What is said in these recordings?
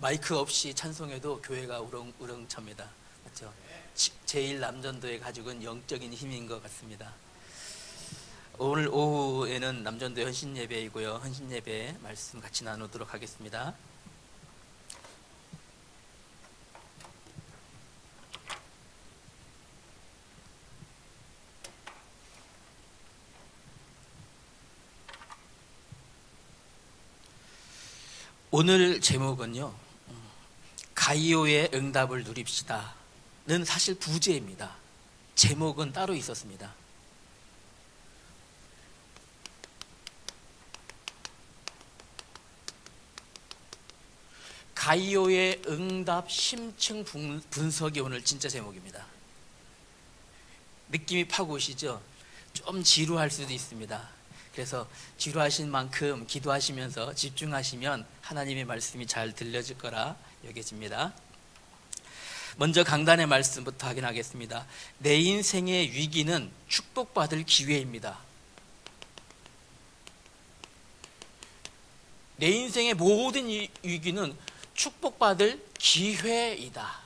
마이크 없이 찬송해도 교회가 우렁우렁찹니다. 맞죠? 제1남전도의 가죽은 영적인 힘인 것 같습니다. 오늘 오후에는 남전도 헌신예배이고요. 헌신예배 말씀 같이 나누도록 하겠습니다. 오늘 제목은요, 가이오의 응답을 누립시다는 사실 부제입니다. 제목은 따로 있었습니다. 가이오의 응답 심층 분석이 오늘 진짜 제목입니다. 느낌이 파고 오시죠? 좀 지루할 수도 있습니다. 그래서 지루하신 만큼 기도하시면서 집중하시면 하나님의 말씀이 잘 들려질 거라 여겨집니다. 먼저 강단의 말씀부터 확인하겠습니다. 내 인생의 위기는 축복받을 기회입니다. 내 인생의 모든 위기는 축복받을 기회이다.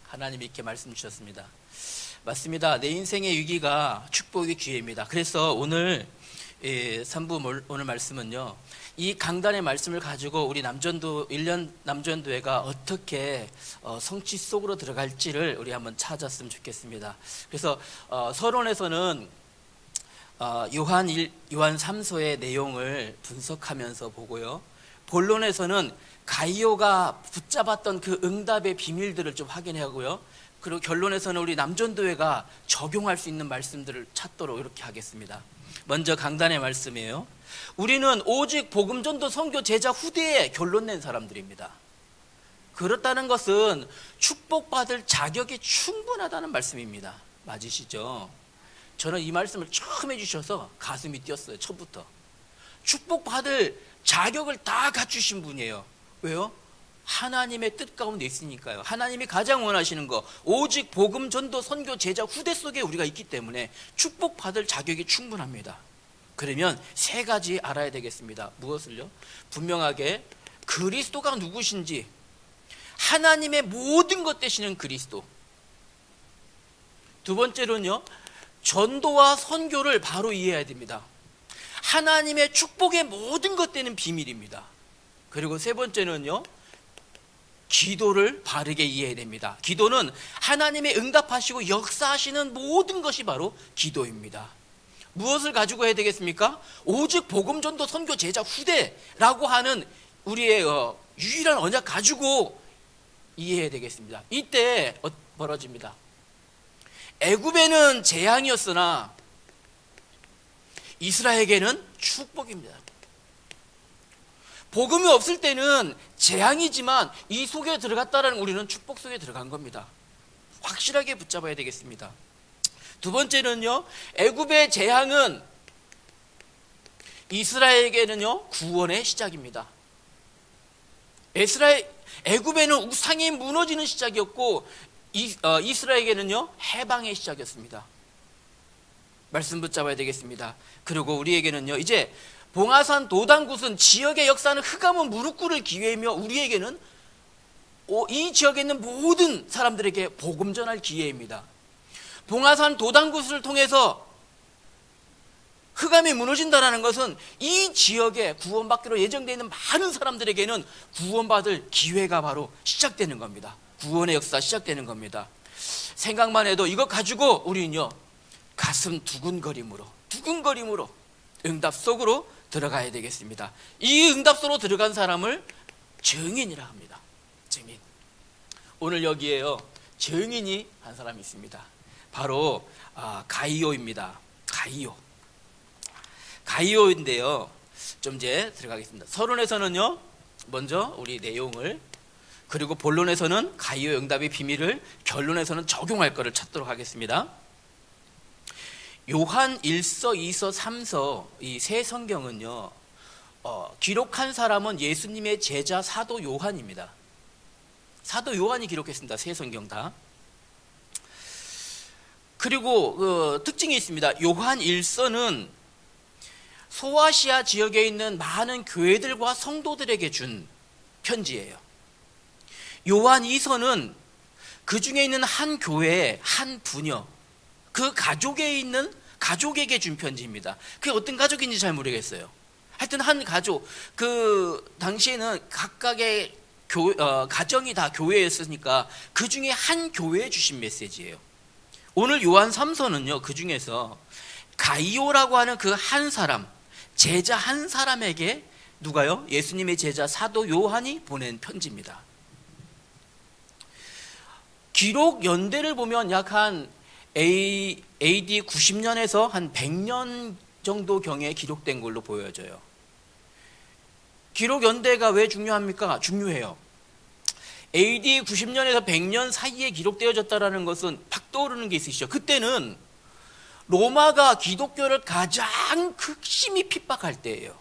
하나님이 이렇게 말씀 주셨습니다. 맞습니다. 내 인생의 위기가 축복의 기회입니다. 그래서 오늘 3부 오늘 말씀은요, 이 강단의 말씀을 가지고 우리 남전도 1년 남전도회가 어떻게 성취 속으로 들어갈지를 우리 한번 찾았으면 좋겠습니다. 그래서 서론에서는 요한 3서의 내용을 분석하면서 보고요, 본론에서는 가이오가 붙잡았던 그 응답의 비밀들을 좀 확인하고요, 그리고 결론에서는 우리 남전도회가 적용할 수 있는 말씀들을 찾도록 이렇게 하겠습니다. 먼저 강단의 말씀이에요. 우리는 오직 복음전도 선교 제자 후대에 결론 낸 사람들입니다. 그렇다는 것은 축복받을 자격이 충분하다는 말씀입니다. 맞으시죠? 저는 이 말씀을 처음 해주셔서 가슴이 뛰었어요. 첫부터. 축복받을 자격을 다 갖추신 분이에요. 왜요? 하나님의 뜻 가운데 있으니까요. 하나님이 가장 원하시는 거, 오직 복음 전도 선교 제자 후대 속에 우리가 있기 때문에 축복받을 자격이 충분합니다. 그러면 세 가지 알아야 되겠습니다. 무엇을요? 분명하게 그리스도가 누구신지, 하나님의 모든 것 되시는 그리스도. 두 번째로는요, 전도와 선교를 바로 이해해야 됩니다. 하나님의 축복의 모든 것 되는 비밀입니다. 그리고 세 번째는요, 기도를 바르게 이해해야 됩니다. 기도는 하나님의 응답하시고 역사하시는 모든 것이 바로 기도입니다. 무엇을 가지고 해야 되겠습니까? 오직 복음전도 선교 제자 후대라고 하는 우리의 유일한 언약 가지고 이해해야 되겠습니다. 이때 벌어집니다. 애굽에는 재앙이었으나 이스라엘에게는 축복입니다. 복음이 없을 때는 재앙이지만 이 속에 들어갔다라는 우리는 축복 속에 들어간 겁니다. 확실하게 붙잡아야 되겠습니다. 두 번째는요, 애굽의 재앙은 이스라엘에게는요, 구원의 시작입니다. 애굽에는 우상이 무너지는 시작이었고 이스라엘에게는요, 해방의 시작이었습니다. 말씀 붙잡아야 되겠습니다. 그리고 우리에게는요, 이제 봉화산 도단굿은 지역의 역사는 흑암은 무릎 꿇을 기회이며 우리에게는 이 지역에 있는 모든 사람들에게 복음 전할 기회입니다. 봉화산 도단굿을 통해서 흑암이 무너진다는 것은 이 지역에 구원받기로 예정되어 있는 많은 사람들에게는 구원받을 기회가 바로 시작되는 겁니다. 구원의 역사 시작되는 겁니다. 생각만 해도 이것 가지고 우리는요, 가슴 두근거림으로 응답 속으로 들어가야 되겠습니다. 이 응답 속으로 들어간 사람을 증인이라 합니다. 증인. 오늘 여기에요, 증인이 한 사람이 있습니다. 바로 가이오입니다. 가이오인데요, 좀 이제 들어가겠습니다. 서론에서는요, 먼저 우리 내용을, 그리고 본론에서는 가이오 응답의 비밀을, 결론에서는 적용할 것을 찾도록 하겠습니다. 요한 1서, 2서, 3서 이 세 성경은요, 기록한 사람은 예수님의 제자 사도 요한입니다. 사도 요한이 기록했습니다. 세 성경 다. 그리고 특징이 있습니다. 요한 1서는 소아시아 지역에 있는 많은 교회들과 성도들에게 준 편지예요. 요한 2서는 그 중에 있는 한 교회의 한 부녀, 그 가족에 있는 가족에게 준 편지입니다. 그게 어떤 가족인지 잘 모르겠어요. 하여튼 한 가족, 그 당시에는 각각의 가정이 다 교회였으니까 그 중에 한 교회에 주신 메시지예요. 오늘 요한 3서는요, 그 중에서 가이오라고 하는 그 한 사람, 제자 한 사람에게 누가요? 예수님의 제자 사도 요한이 보낸 편지입니다. 기록 연대를 보면 약 한 AD 90년에서 한 100년 정도경에 기록된 걸로 보여져요. 기록 연대가 왜 중요합니까? 중요해요. AD 90년에서 100년 사이에 기록되어졌다는 것은 팍 떠오르는 게 있으시죠. 그때는 로마가 기독교를 가장 극심히 핍박할 때예요.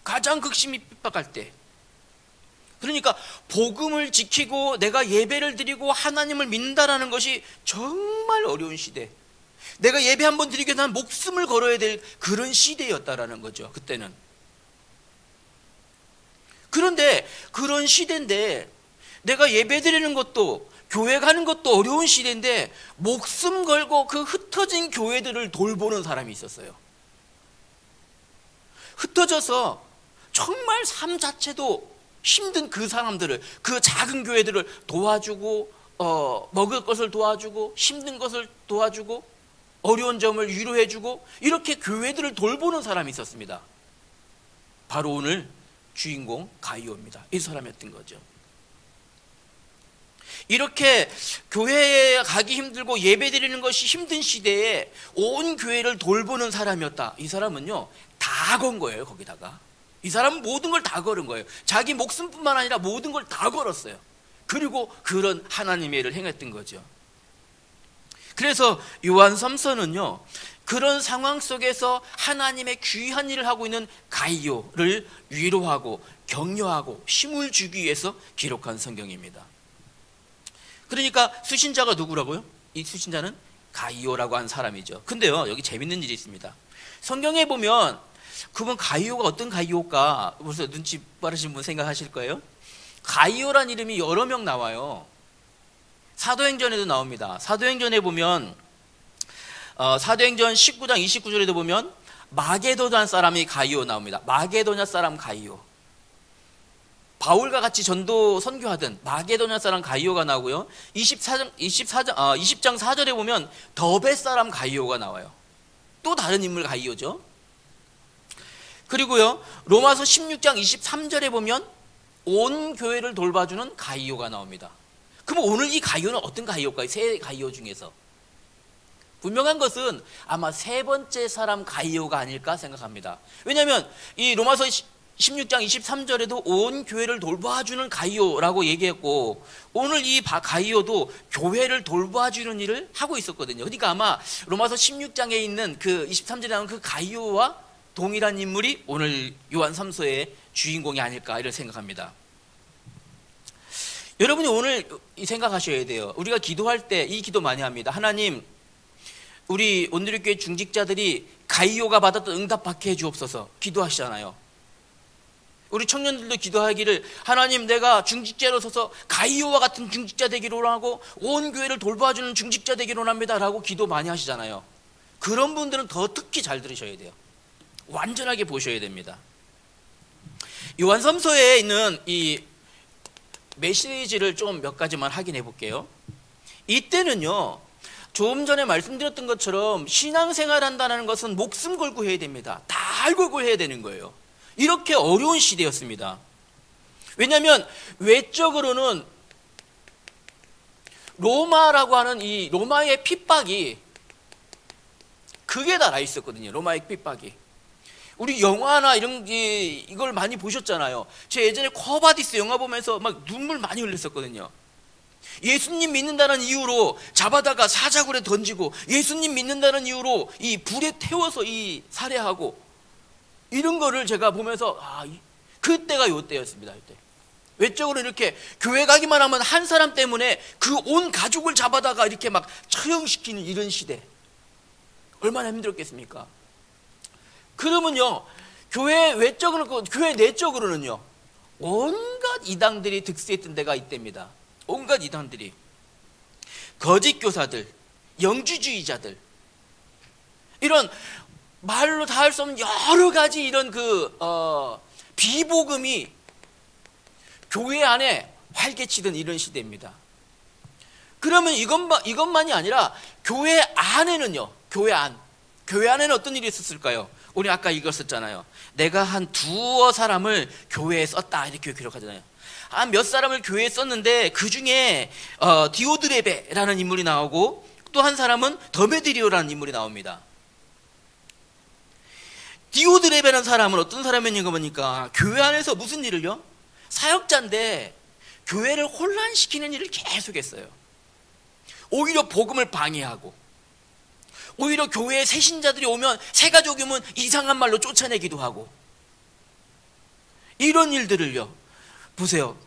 가장 극심히 핍박할 때. 그러니까 복음을 지키고 내가 예배를 드리고 하나님을 믿는다라는 것이 정말 어려운 시대. 내가 예배 한번 드리기 위해 난 목숨을 걸어야 될 그런 시대였다라는 거죠. 그때는. 그런데 그런 시대인데 내가 예배 드리는 것도 교회 가는 것도 어려운 시대인데 목숨 걸고 그 흩어진 교회들을 돌보는 사람이 있었어요. 흩어져서 정말 삶 자체도 힘든 그 사람들을, 그 작은 교회들을 도와주고 먹을 것을 도와주고 힘든 것을 도와주고 어려운 점을 위로해주고 이렇게 교회들을 돌보는 사람이 있었습니다. 바로 오늘 주인공 가이오입니다. 이 사람이었던 거죠. 이렇게 교회에 가기 힘들고 예배 드리는 것이 힘든 시대에 온 교회를 돌보는 사람이었다. 이 사람은요 다 건 거예요. 거기다가 이 사람은 모든 걸 다 걸은 거예요. 자기 목숨뿐만 아니라 모든 걸 다 걸었어요. 그리고 그런 하나님의 일을 행했던 거죠. 그래서 요한 3서는요 그런 상황 속에서 하나님의 귀한 일을 하고 있는 가이오를 위로하고 격려하고 힘을 주기 위해서 기록한 성경입니다. 그러니까 수신자가 누구라고요? 이 수신자는 가이오라고 한 사람이죠. 근데요 여기 재밌는 일이 있습니다. 성경에 보면 그분 가이오가 어떤 가이오일까? 벌써 눈치 빠르신 분 생각하실 거예요. 가이오란 이름이 여러 명 나와요. 사도행전에도 나옵니다. 사도행전에 보면 사도행전 19장 29절에도 보면 마게도냐 사람이 가이오 나옵니다. 마게도냐 사람 가이오. 바울과 같이 전도 선교하던 마게도냐 사람 가이오가 나오고요. 20장 4절에 보면 더베 사람 가이오가 나와요. 또 다른 인물 가이오죠. 그리고요 로마서 16장 23절에 보면 온 교회를 돌봐주는 가이오가 나옵니다. 그럼 오늘 이 가이오는 어떤 가이오일까요? 세 가이오 중에서 분명한 것은 아마 세 번째 사람 가이오가 아닐까 생각합니다. 왜냐하면 이 로마서 16장 23절에도 온 교회를 돌봐주는 가이오라고 얘기했고 오늘 이 가이오도 교회를 돌봐주는 일을 하고 있었거든요. 그러니까 아마 로마서 16장에 있는 그 23절에 나오는 그 가이오와 동일한 인물이 오늘 요한 3서의 주인공이 아닐까 이를 생각합니다. 여러분이 오늘 생각하셔야 돼요. 우리가 기도할 때 이 기도 많이 합니다. 하나님, 우리 온누리교회 중직자들이 가이오가 받았던 응답 받게 해주옵소서 기도하시잖아요. 우리 청년들도 기도하기를 하나님 내가 중직자로 서서 가이오와 같은 중직자 되기를 원하고 온 교회를 돌봐주는 중직자 되기를 원합니다 라고 기도 많이 하시잖아요. 그런 분들은 더 특히 잘 들으셔야 돼요. 완전하게 보셔야 됩니다. 요한 3서에 있는 이 메시지를 좀 몇 가지만 확인해 볼게요. 이때는요 조금 전에 말씀드렸던 것처럼 신앙생활 한다는 것은 목숨 걸고 해야 됩니다. 다 걸고 해야 되는 거예요. 이렇게 어려운 시대였습니다. 왜냐하면 외적으로는 로마라고 하는 이 로마의 핍박이 극에 달하 있었거든요. 로마의 핍박이. 우리 영화나 이걸 많이 보셨잖아요. 제 예전에 커바디스 영화 보면서 막 눈물 많이 흘렸었거든요. 예수님 믿는다는 이유로 잡아다가 사자굴에 던지고 예수님 믿는다는 이유로 이 불에 태워서 이 살해하고 이런 거를 제가 보면서 그때가 요때였습니다. 이때. 외적으로 이렇게 교회 가기만 하면 한 사람 때문에 그 온 가족을 잡아다가 이렇게 막 처형시키는 이런 시대. 얼마나 힘들었겠습니까? 그러면요 교회 외적으로 교회 내적으로는요 온갖 온갖 이당들이 득세했던 데가 이때입니다. 온갖 이당들이, 거짓 교사들, 영주주의자들, 이런 말로 다 할 수 없는 여러 가지 이런 비복음이 교회 안에 활개치던 이런 시대입니다. 그러면 이것만이 아니라 교회 안에는요, 교회 안에는 어떤 일이 있었을까요? 우리 아까 읽었었잖아요. 내가 한 두어 사람을 교회에 썼다, 이렇게 기록하잖아요. 한 몇 사람을 교회에 썼는데 그 중에 디오드레베라는 인물이 나오고, 또 한 사람은 더메드리오라는 인물이 나옵니다. 디오드레베라는 사람은 어떤 사람인가 보니까 교회 안에서 무슨 일을요? 사역자인데 교회를 혼란시키는 일을 계속했어요. 오히려 복음을 방해하고, 오히려 교회에 새 신자들이 오면, 새 가족이 오면 이상한 말로 쫓아내기도 하고, 이런 일들을요. 보세요.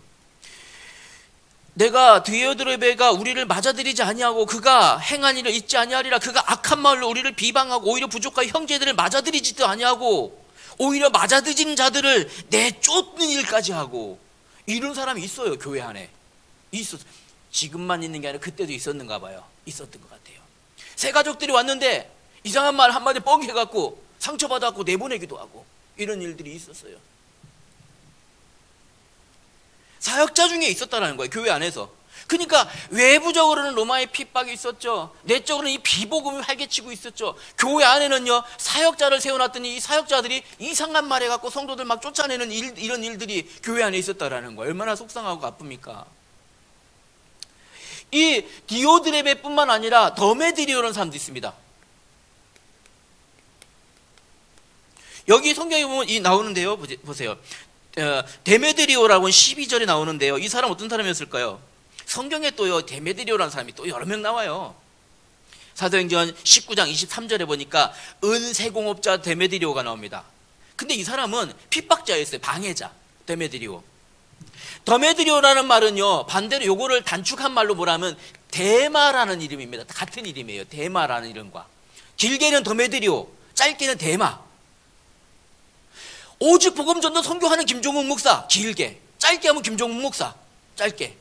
내가 디오드레베가 우리를 맞아들이지 아니하고 그가 행한 일을 잊지 아니하리라. 그가 악한 말로 우리를 비방하고 오히려 부족한 형제들을 맞아들이지도 아니하고 오히려 맞아들이는 자들을 내쫓는 일까지 하고, 이런 사람이 있어요. 교회 안에 지금만 있는 게 아니라 그때도 있었는가 봐요. 있었던 것 같아요. 새 가족들이 왔는데 이상한 말 한마디 뻥 해갖고 상처받아갖고 내보내기도 하고, 이런 일들이 있었어요. 사역자 중에 있었다는 거예요. 교회 안에서. 그러니까 외부적으로는 로마의 핍박이 있었죠. 내적으로는 이 비복음이 활개치고 있었죠. 교회 안에는요, 사역자를 세워놨더니 이 사역자들이 이상한 말 해갖고 성도들 막 쫓아내는 이런 일들이 교회 안에 있었다라는 거예요. 얼마나 속상하고 아픕니까? 이 디오드레베뿐만 아니라 더메드리오라는 사람도 있습니다. 여기 성경에 보면 나오는데요. 보세요. 데메드리오라고는 12절에 나오는데요. 이 사람 어떤 사람이었을까요? 성경에 또요, 데메드리오라는 사람이 또 여러 명 나와요. 사도행전 19장 23절에 보니까 은세공업자 데메드리오가 나옵니다. 근데 이 사람은 핍박자였어요. 방해자, 데메드리오. 더메드리오라는 말은요, 반대로 요거를 단축한 말로 뭐라면 데마라는 이름입니다. 같은 이름이에요. 데마라는 이름과. 길게는 더메드리오, 짧게는 데마. 오직 복음 전도 선교하는 김종국 목사, 길게. 짧게 하면 김종국 목사, 짧게.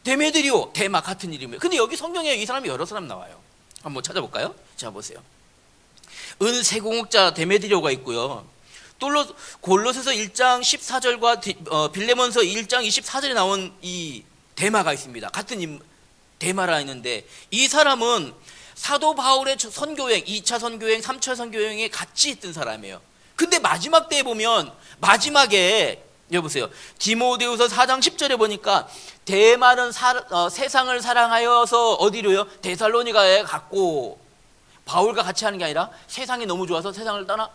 데메드리오, 데마, 같은 이름이에요. 근데 여기 성경에 이 사람이 여러 사람 나와요. 한번 찾아볼까요? 자, 보세요. 은세공업자 데메드리오가 있고요. 또 골로새서 1장 14절과 빌레몬서 1장 24절에 나온 이 데마가 있습니다. 같은 데마라 있는데, 이 사람은 사도 바울의 선교여행, 2차 선교여행, 3차 선교여행에 같이 있던 사람이에요. 근데 마지막 때에 보면, 마지막에 여보세요, 디모데후서 4장 10절에 보니까 데마는 세상을 사랑하여서 어디로요? 데살로니가에 갔고, 바울과 같이 하는 게 아니라 세상이 너무 좋아서 세상을 떠나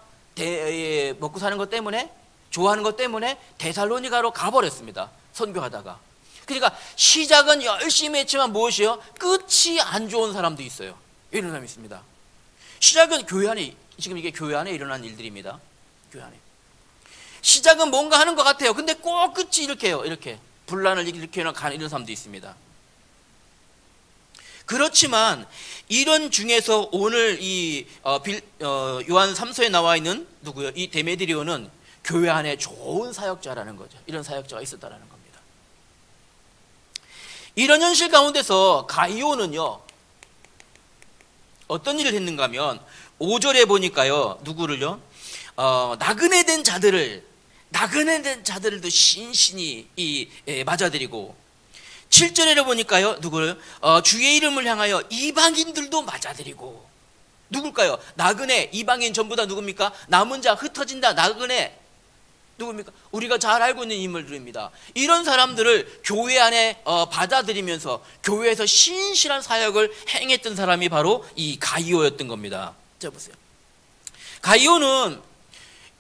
먹고 사는 것 때문에, 좋아하는 것 때문에 데살로니가로 가버렸습니다. 선교하다가. 그러니까 시작은 열심히 했지만 무엇이요? 끝이 안 좋은 사람도 있어요. 이런 사람이 있습니다. 시작은 교회 안에, 지금 이게 교회 안에 일어난 일들입니다. 교회 안에 시작은 뭔가 하는 것 같아요. 근데 꼭 끝이 이렇게 해요. 이렇게 분란을 일으키는 이런 사람도 있습니다. 그렇지만 이런 중에서 오늘 이 요한 3서에 나와 있는 누구요? 이 데메드리오는 교회 안에 좋은 사역자라는 거죠. 이런 사역자가 있었다라는 겁니다. 이런 현실 가운데서 가이오는요, 어떤 일을 했는가 하면 5절에 보니까요, 누구를요? 나그네 된 자들도 신신히 맞아들이고, 7절에 보니까요, 누구를? 주의 이름을 향하여 이방인들도 맞아들이고. 누굴까요? 나그네, 이방인 전부 다 누굽니까? 남은 자, 흩어진다, 나그네. 누굽니까? 우리가 잘 알고 있는 인물들입니다. 이런 사람들을 교회 안에 받아들이면서 교회에서 신실한 사역을 행했던 사람이 바로 이 가이오였던 겁니다. 자, 보세요. 가이오는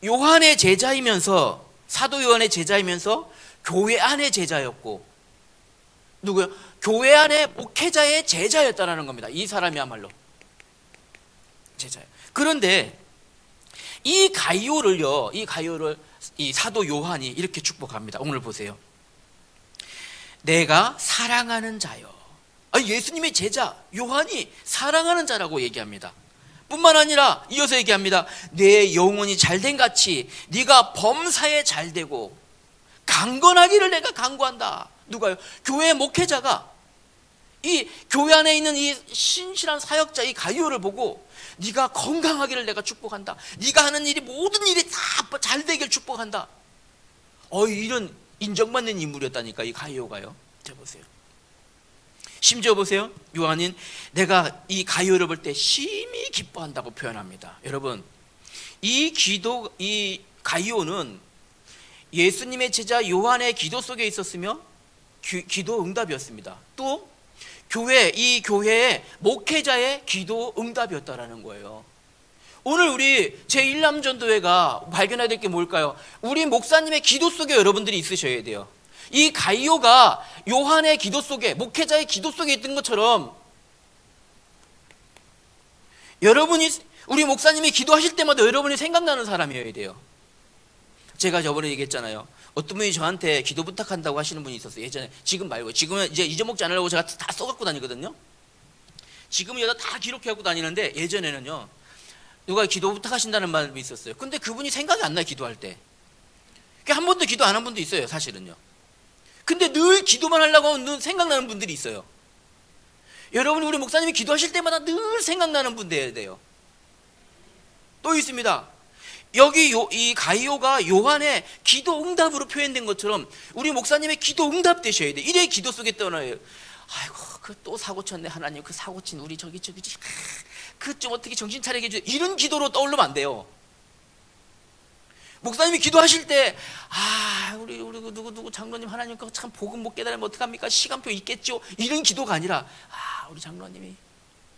요한의 제자이면서, 사도 요한의 제자이면서 교회 안의 제자였고, 누구요? 교회 안의 목회자의 제자였다라는 겁니다. 이 사람이야말로 제자예요. 그런데 이 가이오를 이 사도 요한이 이렇게 축복합니다. 오늘 보세요. 내가 사랑하는 자요. 예수님의 제자 요한이 사랑하는 자라고 얘기합니다. 뿐만 아니라 이어서 얘기합니다. 내 영혼이 잘된 같이 네가 범사에 잘되고 강건하기를 내가 간구한다. 누가요? 교회 목회자가 이 교회 안에 있는 이 신실한 사역자 이 가이오를 보고 네가 건강하기를 내가 축복한다. 네가 하는 일이 모든 일이 다 잘 되길 축복한다. 이런 인정받는 인물이었다니까 이 가이오가요. 자 보세요. 심지어 보세요. 요한인 내가 이 가이오를 볼 때 심히 기뻐한다고 표현합니다. 여러분 이 가이오는 예수님의 제자 요한의 기도 속에 있었으며 기도 응답이었습니다. 또 이 교회의 목회자의 기도 응답이었다라는 거예요. 오늘 우리 제1남전도회가 발견해야 될 게 뭘까요? 우리 목사님의 기도 속에 여러분들이 있으셔야 돼요. 이 가이오가 요한의 기도 속에, 목회자의 기도 속에 있던 것처럼 여러분이, 우리 목사님이 기도하실 때마다 여러분이 생각나는 사람이어야 돼요. 제가 저번에 얘기했잖아요. 어떤 분이 저한테 기도 부탁한다고 하시는 분이 있었어요. 예전에. 지금 말고. 지금은 이제 잊어먹지 않으려고 제가 다 써갖고 다니거든요. 지금은 여기다 다 기록해갖고 다니는데 예전에는요. 누가 기도 부탁하신다는 말이 있었어요. 근데 그분이 생각이 안 나요. 기도할 때. 한 번도 기도 안 한 분도 있어요. 사실은요. 근데 늘 기도만 하려고 하면 생각나는 분들이 있어요. 여러분 우리 목사님이 기도하실 때마다 늘 생각나는 분 돼야 돼요. 또 있습니다. 여기 이 가이오가 요한의 기도 응답으로 표현된 것처럼 우리 목사님의 기도 응답 되셔야 돼. 이래 기도 속에 떠나요. 아이고 그 또 사고 쳤네 하나님. 그 사고 친 우리 저기 그 좀 어떻게 정신 차리게 해주세요. 이런 기도로 떠올리면 안 돼요. 목사님이 기도하실 때 우리 누구 장로님 하나님 거 참 복음 못 깨달으면 어떡합니까? 시간표 있겠죠? 이런 기도가 아니라 우리 장로님이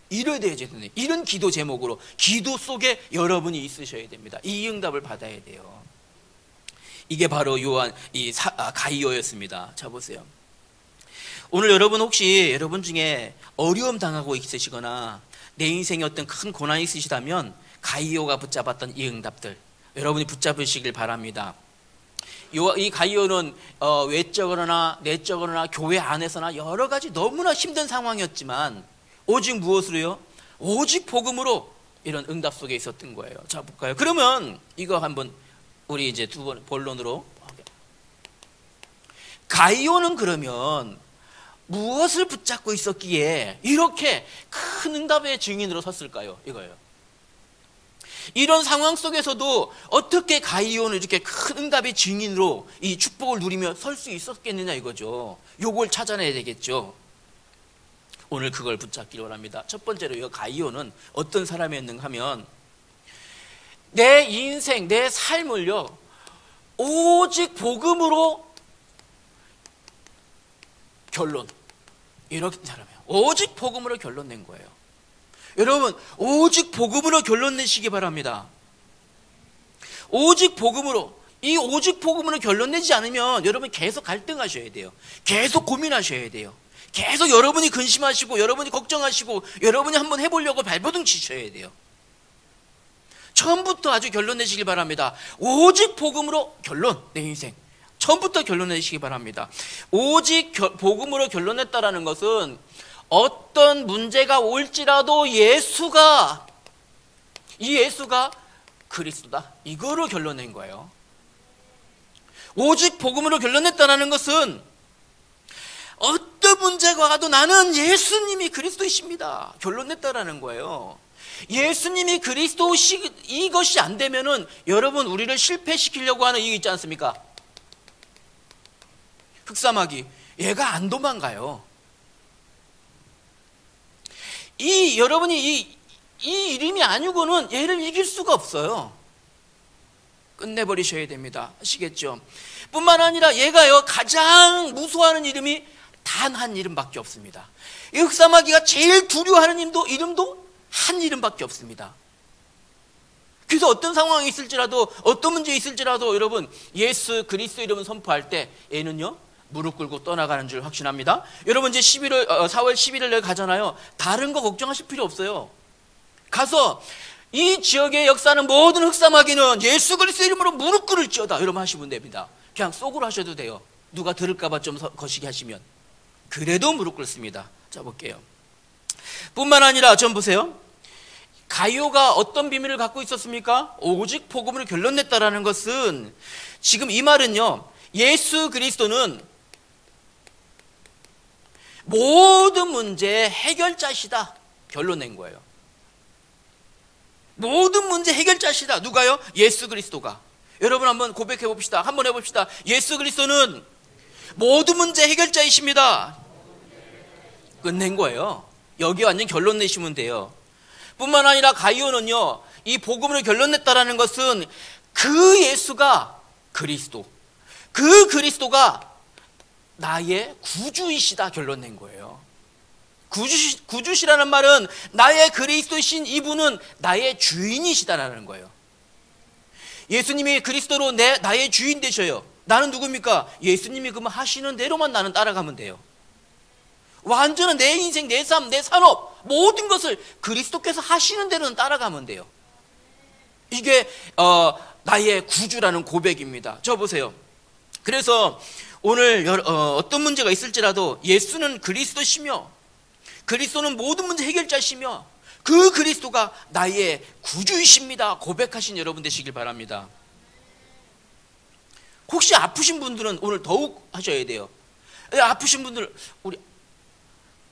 이래야 되죠. 이런 기도 제목으로 기도 속에 여러분이 있으셔야 됩니다. 이 응답을 받아야 돼요. 이게 바로 가이오였습니다. 자 보세요. 오늘 여러분 혹시 여러분 중에 어려움 당하고 있으시거나 내 인생에 어떤 큰 고난이 있으시다면 가이오가 붙잡았던 이 응답들 여러분이 붙잡으시길 바랍니다. 이 가이오는 외적으로나 내적으로나 교회 안에서나 여러 가지 너무나 힘든 상황이었지만 오직 무엇으로요? 오직 복음으로 이런 응답 속에 있었던 거예요. 자 볼까요? 그러면 이거 한번 우리 이제 두 번 본론으로 가이오는 그러면 무엇을 붙잡고 있었기에 이렇게 큰 응답의 증인으로 섰을까요? 이거예요. 이런 상황 속에서도 어떻게 가이오는 이렇게 큰 응답의 증인으로 이 축복을 누리며 설 수 있었겠느냐 이거죠. 요걸 찾아내야 되겠죠. 오늘 그걸 붙잡기를 원합니다. 첫 번째로 이 가이오는 어떤 사람이었는가 하면 내 인생, 내 삶을요 오직 복음으로 결론 이렇게 사람이에요. 오직 복음으로 결론 낸 거예요. 여러분 오직 복음으로 결론 내시기 바랍니다. 오직 복음으로 이 오직 복음으로 결론 내지 않으면 여러분 계속 갈등하셔야 돼요. 계속 고민하셔야 돼요. 계속 여러분이 근심하시고 여러분이 걱정하시고 여러분이 한번 해보려고 발버둥 치셔야 돼요. 처음부터 아주 결론 내시길 바랍니다. 오직 복음으로 결론 내 인생 처음부터 결론 내시기 바랍니다. 오직 복음으로 결론 냈다라는 것은 어떤 문제가 올지라도 이 예수가 그리스도다 이거로 결론 낸 거예요. 오직 복음으로 결론 냈다라는 것은 어떤 문제가 와도 나는 예수님이 그리스도이십니다. 결론 냈다라는 거예요. 예수님이 그리스도시 이것이 안 되면은 여러분 우리를 실패시키려고 하는 이유 있지 않습니까? 흑사마귀 얘가 안 도망가요. 여러분이 이 이름이 아니고는 얘를 이길 수가 없어요. 끝내버리셔야 됩니다. 아시겠죠? 뿐만 아니라 얘가요 가장 무서워하는 이름이 단 한 이름밖에 없습니다. 이 흑사마귀가 제일 두려워하는 이름도 한 이름밖에 없습니다. 그래서 어떤 상황이 있을지라도 어떤 문제 있을지라도 여러분 예수 그리스도 이름을 선포할 때 얘는요 무릎 꿇고 떠나가는 줄 확신합니다. 여러분 이제 4월 11일에 가잖아요. 다른 거 걱정하실 필요 없어요. 가서 이 지역에 역사하는 모든 흑사마귀는 예수 그리스도 이름으로 무릎 꿇을지어다 여러분 하시면 됩니다. 그냥 속으로 하셔도 돼요. 누가 들을까 봐 좀 거시기 하시면. 그래도 무릎 꿇습니다. 자 볼게요. 뿐만 아니라 좀 보세요. 가이오가 어떤 비밀을 갖고 있었습니까? 오직 복음으로 결론 냈다라는 것은 지금 이 말은요 예수 그리스도는 모든 문제의 해결자시다. 결론 낸 거예요. 모든 문제 해결자시다. 누가요? 예수 그리스도가. 여러분 한번 고백해 봅시다. 한번 해봅시다. 예수 그리스도는 모든 문제 해결자이십니다. 끝낸 거예요. 여기 완전 결론 내시면 돼요. 뿐만 아니라 가이오는요, 이 복음으로 결론 냈다라는 것은 그 예수가 그리스도, 그 그리스도가 나의 구주이시다 결론 낸 거예요. 구주시라는 말은 나의 그리스도이신 이분은 나의 주인이시다라는 거예요. 예수님이 그리스도로 나의 주인 되셔요. 나는 누굽니까? 예수님이 그러면 하시는 대로만 나는 따라가면 돼요. 완전한 내 인생, 내 삶, 내 산업 모든 것을 그리스도께서 하시는 대로는 따라가면 돼요. 이게 나의 구주라는 고백입니다. 저 보세요. 그래서 오늘 어떤 문제가 있을지라도 예수는 그리스도시며 그리스도는 모든 문제 해결자시며 그 그리스도가 나의 구주이십니다. 고백하신 여러분 되시길 바랍니다. 혹시 아프신 분들은 오늘 더욱 하셔야 돼요. 아프신 분들, 우리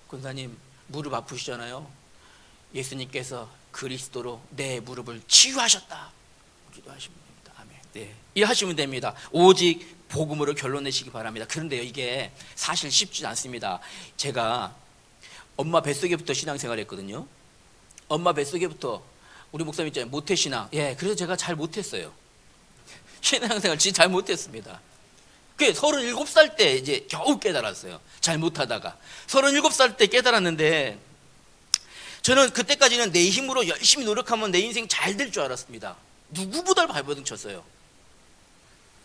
권사님 무릎 아프시잖아요. 예수님께서 그리스도로 내 무릎을 치유하셨다. 기도하시면 됩니다. 아멘. 네, 이해하시면 됩니다. 오직 복음으로 결론 내시기 바랍니다. 그런데요, 이게 사실 쉽지 않습니다. 제가 엄마 뱃속에부터 신앙생활 했거든요. 엄마 뱃속에부터 우리 목사님 있잖아요. 모태신앙. 예, 그래서 제가 잘 못했어요. 신앙생활 진짜 잘 못했습니다. 그 37살 때 이제 겨우 깨달았어요. 잘 못하다가 37살 때 깨달았는데 저는 그때까지는 내 힘으로 열심히 노력하면 내 인생 잘 될 줄 알았습니다. 누구보다 발버둥 쳤어요.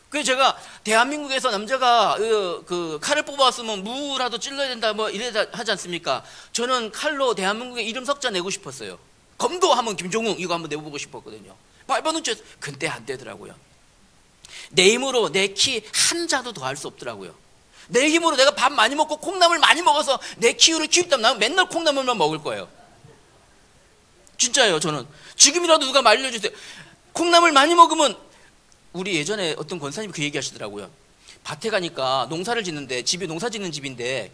그래서 제가 대한민국에서 남자가 그 칼을 뽑아왔으면 무라도 찔러야 된다 뭐 이래 하지 않습니까? 저는 칼로 대한민국에 이름 석자 내고 싶었어요. 검도하면 김종웅 이거 한번 내보고 싶었거든요. 발버둥 쳤어요. 근데 안 되더라고요. 내 힘으로 내 키 한 자도 더 할 수 없더라고요. 내 힘으로 내가 밥 많이 먹고 콩나물 많이 먹어서 내 키를 키웠다면 나는 맨날 콩나물만 먹을 거예요. 진짜예요. 저는 지금이라도 누가 말려주세요. 콩나물 많이 먹으면 우리 예전에 어떤 권사님이 그 얘기 하시더라고요. 밭에 가니까 농사를 짓는데 집이 농사 짓는 집인데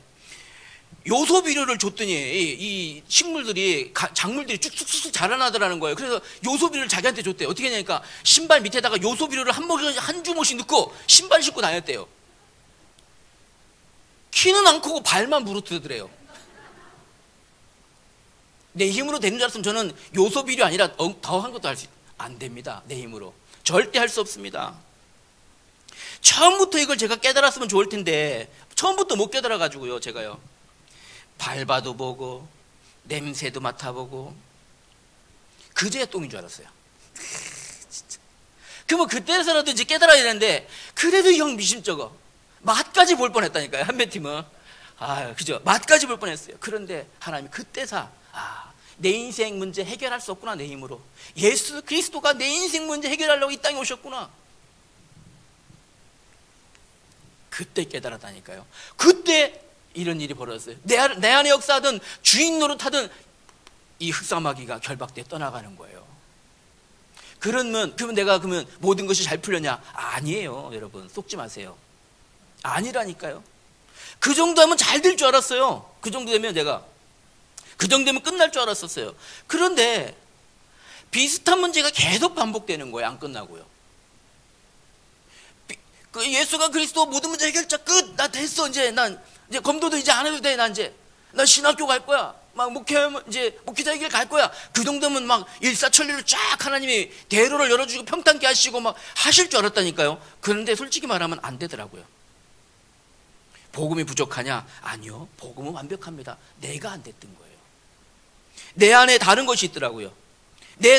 요소 비료를 줬더니 이 식물들이 작물들이 쭉쭉쭉 자라나더라는 거예요. 그래서 요소 비료를 자기한테 줬대요. 어떻게 하냐니까 신발 밑에다가 요소 비료를 한 주먹씩 넣고 신발 신고 다녔대요. 키는 안 크고 발만 부르트더래요. 내 힘으로 되는 줄 알았으면 저는 요소 비료 아니라 더한 것도 할 수 안 됩니다. 내 힘으로 절대 할 수 없습니다. 처음부터 이걸 제가 깨달았으면 좋을 텐데 처음부터 못 깨달아가지고요. 제가요 밟아도 보고 냄새도 맡아보고 그제야 똥인 줄 알았어요. 진짜. 그러면 그때서라도 이제 깨달아야 되는데 그래도 형 미심쩍어 맛까지 볼 뻔했다니까요. 한배팀은 그죠? 맛까지 볼 뻔했어요. 그런데 하나님이 그때서 내 인생 문제 해결할 수 없구나. 내 힘으로 예수 그리스도가 내 인생 문제 해결하려고 이 땅에 오셨구나. 그때 깨달았다니까요. 그때 이런 일이 벌어졌어요. 내 안에 역사하던 주인 노릇하던 이 흑사마귀가 결박돼 떠나가는 거예요. 그러면 내가 모든 것이 잘 풀렸냐? 아니에요. 여러분 속지 마세요. 아니라니까요. 그 정도 하면 잘 될 줄 알았어요. 그 정도 되면 그 정도 되면 끝날 줄 알았었어요. 그런데 비슷한 문제가 계속 반복되는 거예요. 안 끝나고요. 예수가 그리스도 모든 문제 해결자 끝. 나 됐어. 이제 검도도 이제 안 해도 돼. 난 신학교 갈 거야. 막 목회자 길 갈 거야. 그 정도면 막 일사천리로 쫙 하나님이 대로를 열어주고 평탄케 하시고 막 하실 줄 알았다니까요. 그런데 솔직히 말하면 안 되더라고요. 복음이 부족하냐? 아니요. 복음은 완벽합니다. 내가 안 됐던 거예요. 내 안에 다른 것이 있더라고요. 내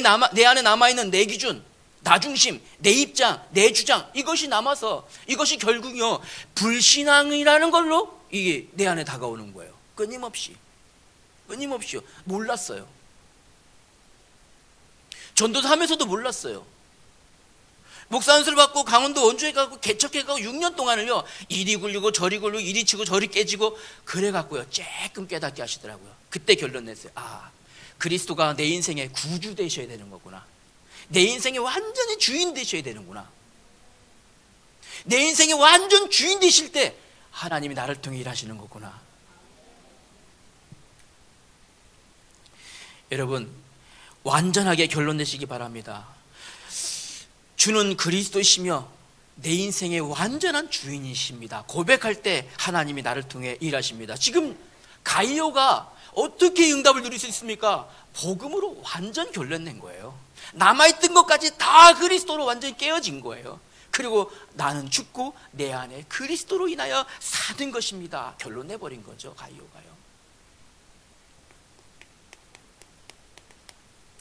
안에 남아있는 내 기준, 나 중심, 내 입장, 내 주장 이것이 남아서 이것이 결국요 불신앙이라는 걸로 이게 내 안에 다가오는 거예요. 끊임없이요. 몰랐어요. 전도사 하면서도 몰랐어요. 목사 안수를 받고 강원도 원주에 가고 개척해 가고 6년 동안을요 이리 굴리고 저리 굴리고 이리 치고 저리 깨지고 그래 갖고요 조금 깨닫게 하시더라고요. 그때 결론 냈어요. 그리스도가 내 인생의 구주 되셔야 되는 거구나. 내 인생의 완전히 주인 되셔야 되는구나. 내 인생의 완전 주인 되실 때 하나님이 나를 통해 일하시는 거구나. 여러분, 완전하게 결론 내시기 바랍니다. 주는 그리스도시며 내 인생의 완전한 주인이십니다. 고백할 때 하나님이 나를 통해 일하십니다. 지금 가이오가 어떻게 응답을 누릴 수 있습니까? 복음으로 완전 결론 낸 거예요. 남아있던 것까지 다 그리스도로 완전히 깨어진 거예요. 그리고 나는 죽고 내 안에 그리스도로 인하여 사는 것입니다. 결론 내버린 거죠, 가이오가요.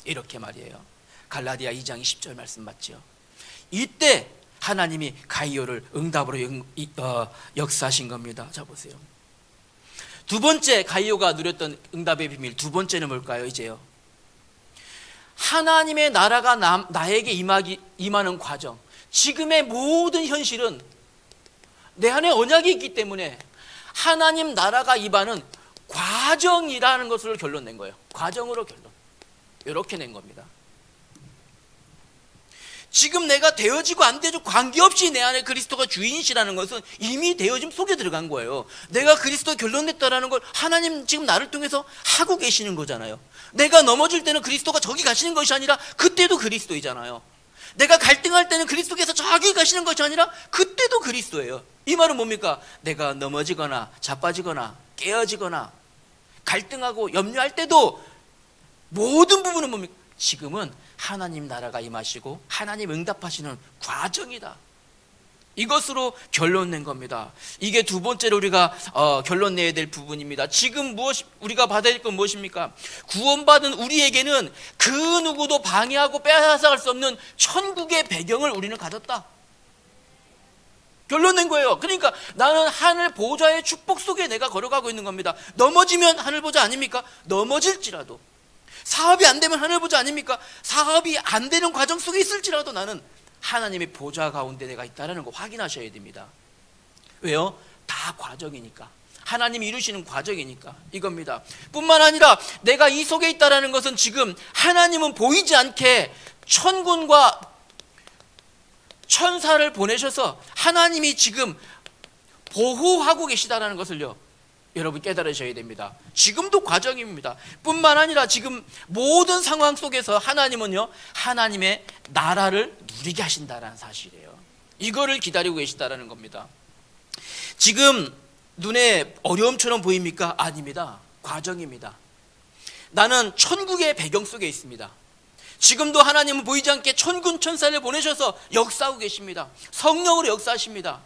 이렇게 말이에요. 갈라디아 2장 20절 말씀 맞죠? 이때 하나님이 가이오를 응답으로 역사하신 겁니다. 자, 보세요. 두 번째, 가이오가 누렸던 응답의 비밀, 두 번째는 뭘까요? 이제요, 하나님의 나라가 나에게 임하는 과정. 지금의 모든 현실은 내 안에 언약이 있기 때문에 하나님 나라가 임하는 과정이라는 것을 결론 낸 거예요. 과정으로 결론. 이렇게 낸 겁니다. 지금 내가 되어지고 안 되어지고 관계없이 내 안에 그리스도가 주인이시라는 것은 이미 되어짐 속에 들어간 거예요. 내가 그리스도 결론냈다라는 걸 하나님 지금 나를 통해서 하고 계시는 거잖아요. 내가 넘어질 때는 그리스도가 저기 가시는 것이 아니라 그때도 그리스도이잖아요. 내가 갈등할 때는 그리스도께서 저기 가시는 것이 아니라 그때도 그리스도예요. 이 말은 뭡니까? 내가 넘어지거나 자빠지거나 깨어지거나 갈등하고 염려할 때도 모든 부분은 뭡니까? 지금은 하나님 나라가 임하시고 하나님 응답하시는 과정이다. 이것으로 결론 낸 겁니다. 이게 두 번째로 우리가 결론 내야 될 부분입니다. 지금 우리가 받아야 될 건 무엇입니까? 구원받은 우리에게는 그 누구도 방해하고 빼앗아갈 수 없는 천국의 배경을 우리는 가졌다. 결론 낸 거예요. 그러니까 나는 하늘 보좌의 축복 속에 내가 걸어가고 있는 겁니다. 넘어지면 하늘 보좌 아닙니까? 넘어질지라도, 사업이 안 되면 하늘 보좌 아닙니까? 사업이 안 되는 과정 속에 있을지라도 나는 하나님의 보좌 가운데 내가 있다는 거 확인하셔야 됩니다. 왜요? 다 과정이니까. 하나님이 이루시는 과정이니까 이겁니다. 뿐만 아니라 내가 이 속에 있다는 것은 지금 하나님은 보이지 않게 천군과 천사를 보내셔서 하나님이 지금 보호하고 계시다는 것을요, 여러분 깨달으셔야 됩니다. 지금도 과정입니다. 뿐만 아니라 지금 모든 상황 속에서 하나님은요, 하나님의 나라를 누리게 하신다는 사실이에요. 이거를 기다리고 계시다는 겁니다. 지금 눈에 어려움처럼 보입니까? 아닙니다. 과정입니다. 나는 천국의 배경 속에 있습니다. 지금도 하나님은 보이지 않게 천군 천사를 보내셔서 역사하고 계십니다. 성령으로 역사하십니다.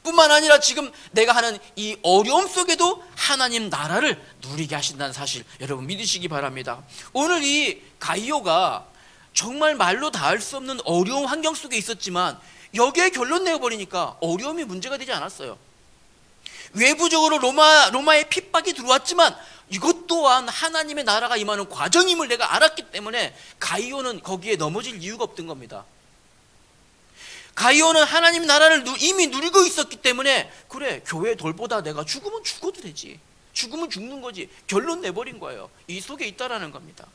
뿐만 아니라 지금 내가 하는 이 어려움 속에도 하나님 나라를 누리게 하신다는 사실, 여러분 믿으시기 바랍니다. 오늘 이 가이오가 정말 말로 다 할 수 없는 어려운 환경 속에 있었지만 여기에 결론 내어버리니까 어려움이 문제가 되지 않았어요. 외부적으로 로마의 핍박이 들어왔지만 이것 또한 하나님의 나라가 임하는 과정임을 내가 알았기 때문에 가이오는 거기에 넘어질 이유가 없던 겁니다. 가이오는 하나님 나라를 이미 누리고 있었기 때문에, 그래, 교회 돌보다 내가 죽으면 죽어도 되지, 죽으면 죽는 거지, 결론 내버린 거예요. 이 속에 있다라는 겁니다.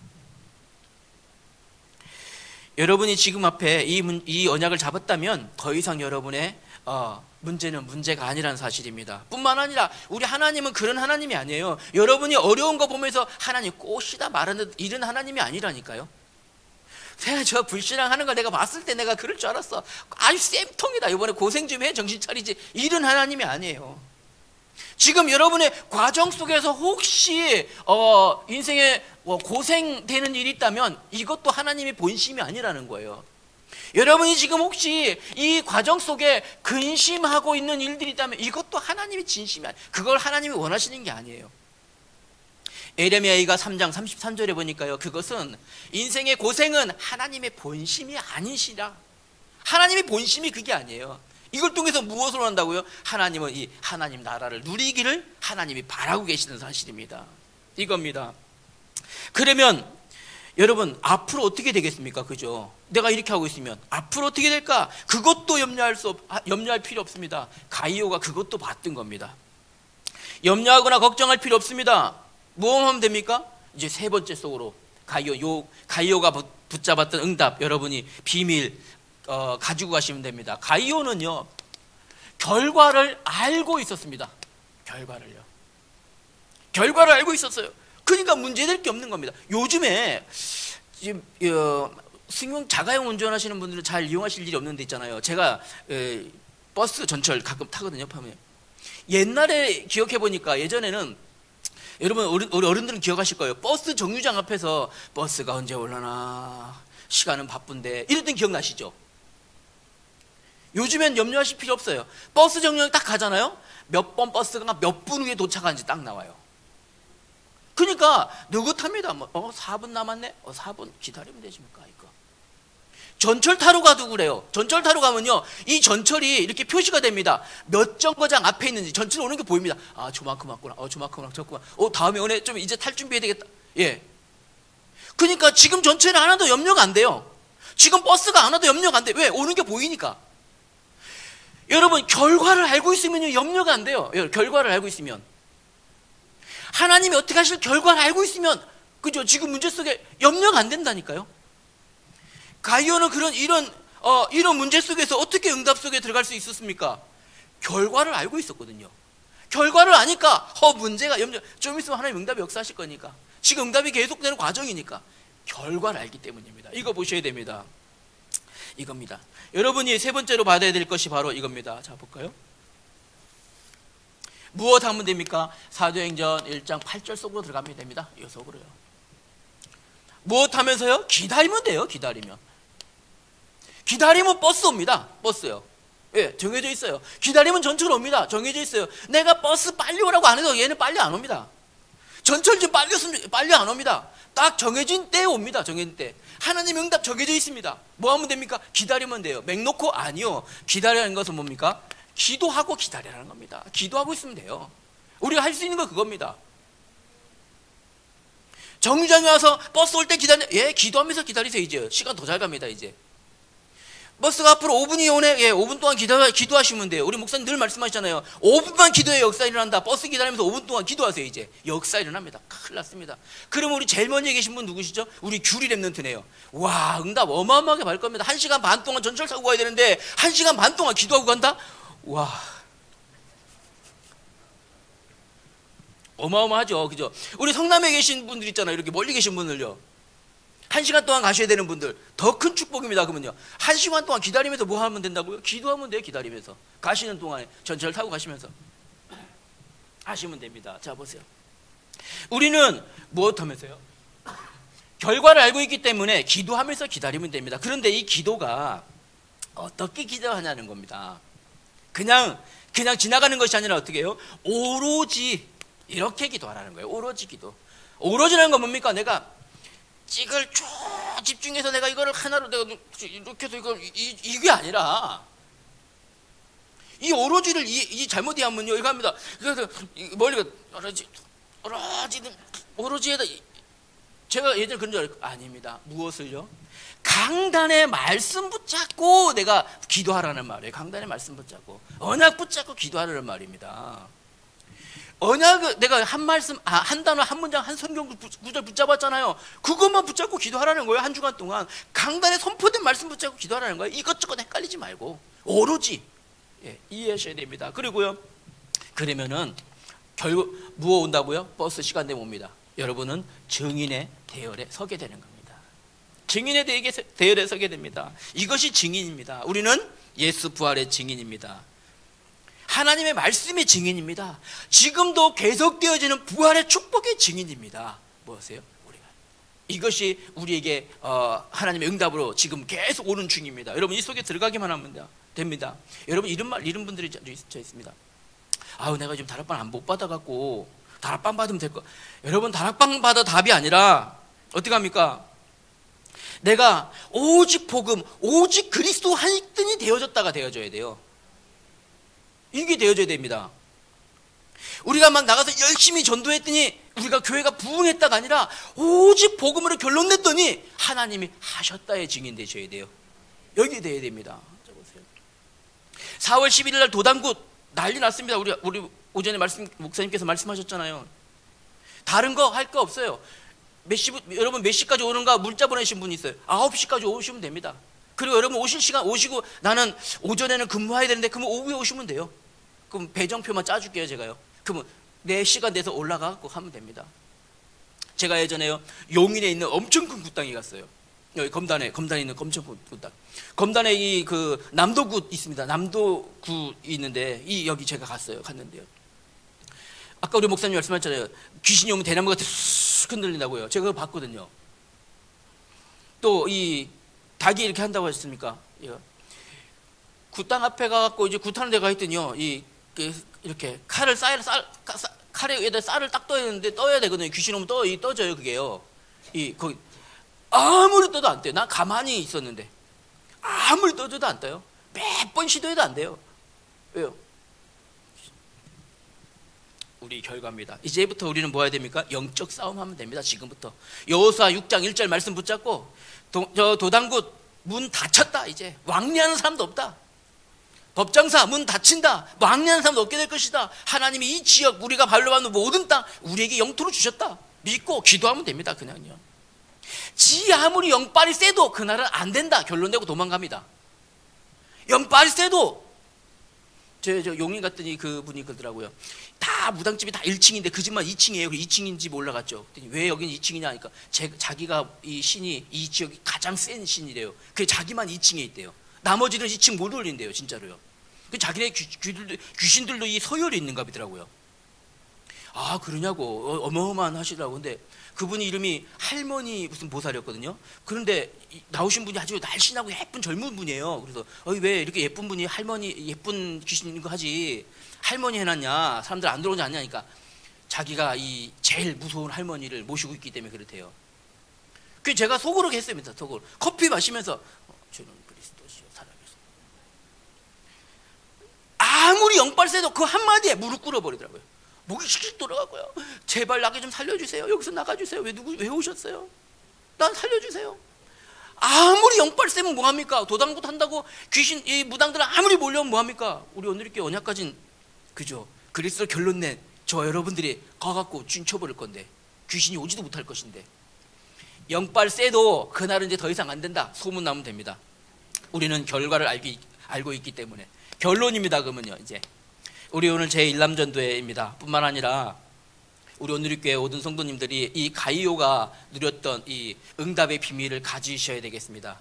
여러분이 지금 앞에 이 언약을 잡았다면 더 이상 여러분의 문제는 문제가 아니라는 사실입니다. 뿐만 아니라 우리 하나님은 그런 하나님이 아니에요. 여러분이 어려운 거 보면서 하나님 꼬시다 말하는 이런 하나님이 아니라니까요. 내가 저 불신앙하는 걸 내가 봤을 때 내가 그럴 줄 알았어, 아주 쌤통이다, 이번에 고생 좀 해, 정신 차리지, 이런 하나님이 아니에요. 지금 여러분의 과정 속에서 혹시 인생에 고생되는 일이 있다면 이것도 하나님의 본심이 아니라는 거예요. 여러분이 지금 혹시 이 과정 속에 근심하고 있는 일들이 있다면 이것도 하나님의 진심이 아니에요. 그걸 하나님이 원하시는 게 아니에요. 에레미야가 3장 33절에 보니까요, 그것은 인생의 고생은 하나님의 본심이 아니시라. 하나님의 본심이 그게 아니에요. 이걸 통해서 무엇을 원한다고요? 하나님은 이 하나님 나라를 누리기를 하나님이 바라고 계시는 사실입니다. 이겁니다. 그러면 여러분 앞으로 어떻게 되겠습니까? 그죠? 내가 이렇게 하고 있으면 앞으로 어떻게 될까? 그것도 염려할 필요 없습니다. 가이오가 그것도 봤던 겁니다. 염려하거나 걱정할 필요 없습니다. 뭐 하면 됩니까? 이제 세 번째 속으로 가이오가 붙잡았던 응답, 여러분이 비밀 가지고 가시면 됩니다. 가이오는요, 결과를 알고 있었습니다. 결과를 알고 있었어요. 그러니까 문제될 게 없는 겁니다. 요즘에 지금 승용 자가용 운전하시는 분들은 잘 이용하실 일이 없는 데 있잖아요. 제가 버스 전철 가끔 타거든요. 파면 옛날에 기억해 보니까 예전에는 여러분 우리 어른들은 기억하실 거예요. 버스 정류장 앞에서 버스가 언제 올라나 시간은 바쁜데 이랬던 기억나시죠? 요즘엔 염려하실 필요 없어요. 버스 정류장 딱 가잖아요. 몇 번 버스가 몇 분 후에 도착하는지 딱 나와요. 그러니까 느긋합니다. 4분 남았네. 4분 기다리면 되십니까? 이거. 전철 타러 가도 그래요. 전철 타러 가면요, 이 전철이 이렇게 표시가 됩니다. 몇 정거장 앞에 있는지 전철 오는 게 보입니다. 아, 저만큼 왔구나. 저만큼 왔구나. 다음에 오네. 좀 이제 탈 준비해야 되겠다. 예. 그러니까 지금 전철이 안 와도 염려가 안 돼요. 지금 버스가 안 와도 염려가 안 돼. 왜? 오는 게 보이니까. 여러분, 결과를 알고 있으면요, 염려가 안 돼요. 결과를 알고 있으면. 하나님이 어떻게 하실 결과를 알고 있으면, 그죠? 지금 문제 속에 염려가 안 된다니까요. 가이오는 이런 문제 속에서 어떻게 응답 속에 들어갈 수 있었습니까? 결과를 알고 있었거든요. 결과를 아니까, 문제가 좀 있으면 하나님 응답이 역사하실 거니까. 지금 응답이 계속되는 과정이니까. 결과를 알기 때문입니다. 이거 보셔야 됩니다. 이겁니다. 여러분이 세 번째로 받아야 될 것이 바로 이겁니다. 자, 볼까요? 무엇 하면 됩니까? 사도행전 1장 8절 속으로 들어가면 됩니다. 이 속으로요. 무엇 하면서요? 기다리면 돼요. 기다리면 버스 옵니다. 버스요. 예, 정해져 있어요. 기다리면 전철 옵니다. 정해져 있어요. 내가 버스 빨리 오라고 안 해도 얘는 빨리 안 옵니다. 전철 좀 빨리 왔으면 빨리 안 옵니다. 딱 정해진 때에 옵니다. 정해진 때. 하나님 응답 정해져 있습니다. 뭐 하면 됩니까? 기다리면 돼요. 맹놓고 아니요. 기다리라는 것은 뭡니까? 기도하고 기다리라는 겁니다. 기도하고 있으면 돼요. 우리가 할 수 있는 거 그겁니다. 정류장에 와서 버스 올 때 기도하면서 기다리세요. 이제 시간 더 잘 갑니다. 이제 버스가 앞으로 5분이 오네. 5분 동안 기도하시면 돼요. 우리 목사님 늘 말씀하시잖아요. 5분만 기도해 역사 일어난다. 버스 기다리면서 5분 동안 기도하세요. 이제 역사 일어납니다. 큰일 났습니다. 그럼 우리 제일 먼저 계신 분 누구시죠? 우리 귤이 랩런트네요. 와, 응답 어마어마하게 받을 겁니다. 1시간 반 동안 전철 타고 가야 되는데 1시간 반 동안 기도하고 간다? 와, 어마어마하죠. 그죠? 우리 성남에 계신 분들 있잖아요. 이렇게 멀리 계신 분들요. 1시간 동안 가셔야 되는 분들 더 큰 축복입니다. 그러면요, 1시간 동안 기다리면서 뭐 하면 된다고요? 기도하면 돼요. 기다리면서 가시는 동안에 전철 타고 가시면서 하시면 됩니다. 자, 보세요. 우리는 무엇 하면서요? 결과를 알고 있기 때문에 기도하면서 기다리면 됩니다. 그런데 이 기도가 어떻게 기도하냐는 겁니다. 그냥 지나가는 것이 아니라 어떻게 해요? 오로지 이렇게 기도하라는 거예요. 오로지 기도. 오로지라는 건 뭡니까? 내가 찍을 쭉 집중해서 내가 이거를 하나로 내가 이렇게 해서 이게 아니라, 이 오로지를 이 잘못 이해하면요, 이거 합니다. 그래서 머리가 오로지에다 제가 예전에 그런 줄 알고, 아닙니다. 무엇을요? 강단의 말씀 붙잡고 내가 기도하라는 말이에요. 강단의 말씀 붙잡고 언약 붙잡고 기도하라는 말입니다. 언약을 내가 한 말씀, 한 단어, 한 문장, 한 성경 구절 붙잡았잖아요. 그것만 붙잡고 기도하라는 거예요. 한 주간 동안 강단에 선포된 말씀 붙잡고 기도하라는 거예요. 이것저것 헷갈리지 말고 오로지 이해하셔야 됩니다. 그리고요, 그러면은 결국 무엇 온다고요? 버스 시간 되면 옵니다. 여러분은 증인의 대열에 서게 되는 겁니다. 증인의 대열에 서게 됩니다. 이것이 증인입니다. 우리는 예수 부활의 증인입니다. 하나님의 말씀의 증인입니다. 지금도 계속되어지는 부활의 축복의 증인입니다. 무엇이에요? 우리가. 이것이 우리에게 하나님의 응답으로 지금 계속 오는 중입니다. 여러분, 이 속에 들어가기만 하면 됩니다. 여러분, 이런 분들이 있습니다. 아우, 내가 지금 다락방 못 받아갖고 다락방 받으면 될 거. 여러분, 다락방 받아 답이 아니라 어떻게 합니까? 내가 오직 복음, 오직 그리스도 한 끈이 되어져야 돼요. 이게 되어져야 됩니다. 우리가 막 나가서 열심히 전도했더니 우리가 교회가 부흥했다가 아니라 오직 복음으로 결론 냈더니 하나님이 하셨다의 증인 되셔야 돼요. 여기 돼야 됩니다. 자, 보세요. 4월 11일 날 도당구 난리 났습니다. 우리 오전에 목사님께서 말씀하셨잖아요. 다른 거 할 거 없어요. 여러분 몇 시까지 오는가 문자 보내신 분이 있어요. 9시까지 오시면 됩니다. 그리고 여러분 오실 시간 오시고 나는 오전에는 근무해야 되는데 그러면 오후에 오시면 돼요. 그럼 배정표만 짜줄게요 제가요. 그러면 내 시간 내서 올라가고 하면 됩니다. 제가 예전에요 용인에 있는 엄청 큰 굿당에 갔어요. 여기 검단에 있는 엄청 큰 굿당. 검단에 이 그 남도구 있습니다. 남도구 있는데 여기 제가 갔는데요. 아까 우리 목사님 말씀하셨잖아요. 귀신이 오면 대나무가 슥 흔들린다고요. 제가 그거 봤거든요. 또 이 닭이 이렇게 한다고 하셨습니까? 굿당 앞에 가갖고 이제 굿하는 데가 있더니요. 이렇게 칼에 위에다 쌀을 딱 떠야 되는데 떠야 되거든요. 귀신 오면 떠져요 그게요. 거기 아무리 떠도 안 떠요. 난 가만히 있었는데 아무리 떠줘도 안 떠요. 몇 번 시도해도 안 돼요. 왜요? 우리 결과입니다. 이제부터 우리는 뭐 해야 됩니까? 영적 싸움하면 됩니다. 지금부터. 여호수아 6장 1절 말씀 붙잡고 도당굿 문 닫혔다. 이제 왕래하는 사람도 없다. 법장사 문 닫힌다. 왕래하는 사람도 없게 될 것이다. 하나님이 이 지역 우리가 발로 밟는 모든 땅 우리에게 영토로 주셨다. 믿고 기도하면 됩니다. 그냥요. 지 아무리 영빨이 세도 그날은 안 된다. 결론 내고 도망갑니다. 영빨이 세도 저 용인 갔더니 그분이 그러더라고요. 다 무당집이 다 1층인데 그 집만 2층이에요. 2층인지 몰라갔죠. 왜 여기는 2층이냐 하니까 자기가 이 신이 이 지역이 가장 센 신이래요. 그래 자기만 2층에 있대요. 나머지는 2층 못 올린대요. 진짜로요. 자기네 귀신들도 이 서열이 있는가 보더라고요. 아 그러냐고 어마어마한 하시더라고. 근데 그분이 이름이 할머니 무슨 보살이었거든요. 그런데 나오신 분이 아주 날씬하고 예쁜 젊은 분이에요. 그래서 왜 이렇게 예쁜 분이 할머니 예쁜 귀신 거 하지 할머니 해놨냐 사람들 안 들어오지 않냐니까 자기가 이 제일 무서운 할머니를 모시고 있기 때문에 그렇대요. 그 제가 속으로 했습니다. 속으로 커피 마시면서 주는 그리스도시요 살아계신 아무리 영빨 세도 그 한마디에 무릎 꿇어버리더라고요. 목이 씩씩 돌아가고요. 제발 나게 좀 살려주세요. 여기서 나가주세요. 왜 오셨어요? 난 살려주세요. 아무리 영빨 세면 뭐합니까? 도당굿 한다고 귀신 이 무당들 아무리 몰려오면 뭐합니까? 우리 오늘 이렇게 언약까진 그죠? 그리스도 결론 낸 저 여러분들이 가갖고 쥔 쳐버릴 건데 귀신이 오지도 못할 것인데 영빨 세도 그날은 이제 더 이상 안 된다. 소문 나면 됩니다. 우리는 결과를 알고 있기 때문에 결론입니다. 그러면요 이제 우리 오늘 제1남전도회입니다. 뿐만 아니라 우리 오늘교회 모든 성도님들이 이 가이오가 누렸던 이 응답의 비밀을 가지셔야 되겠습니다.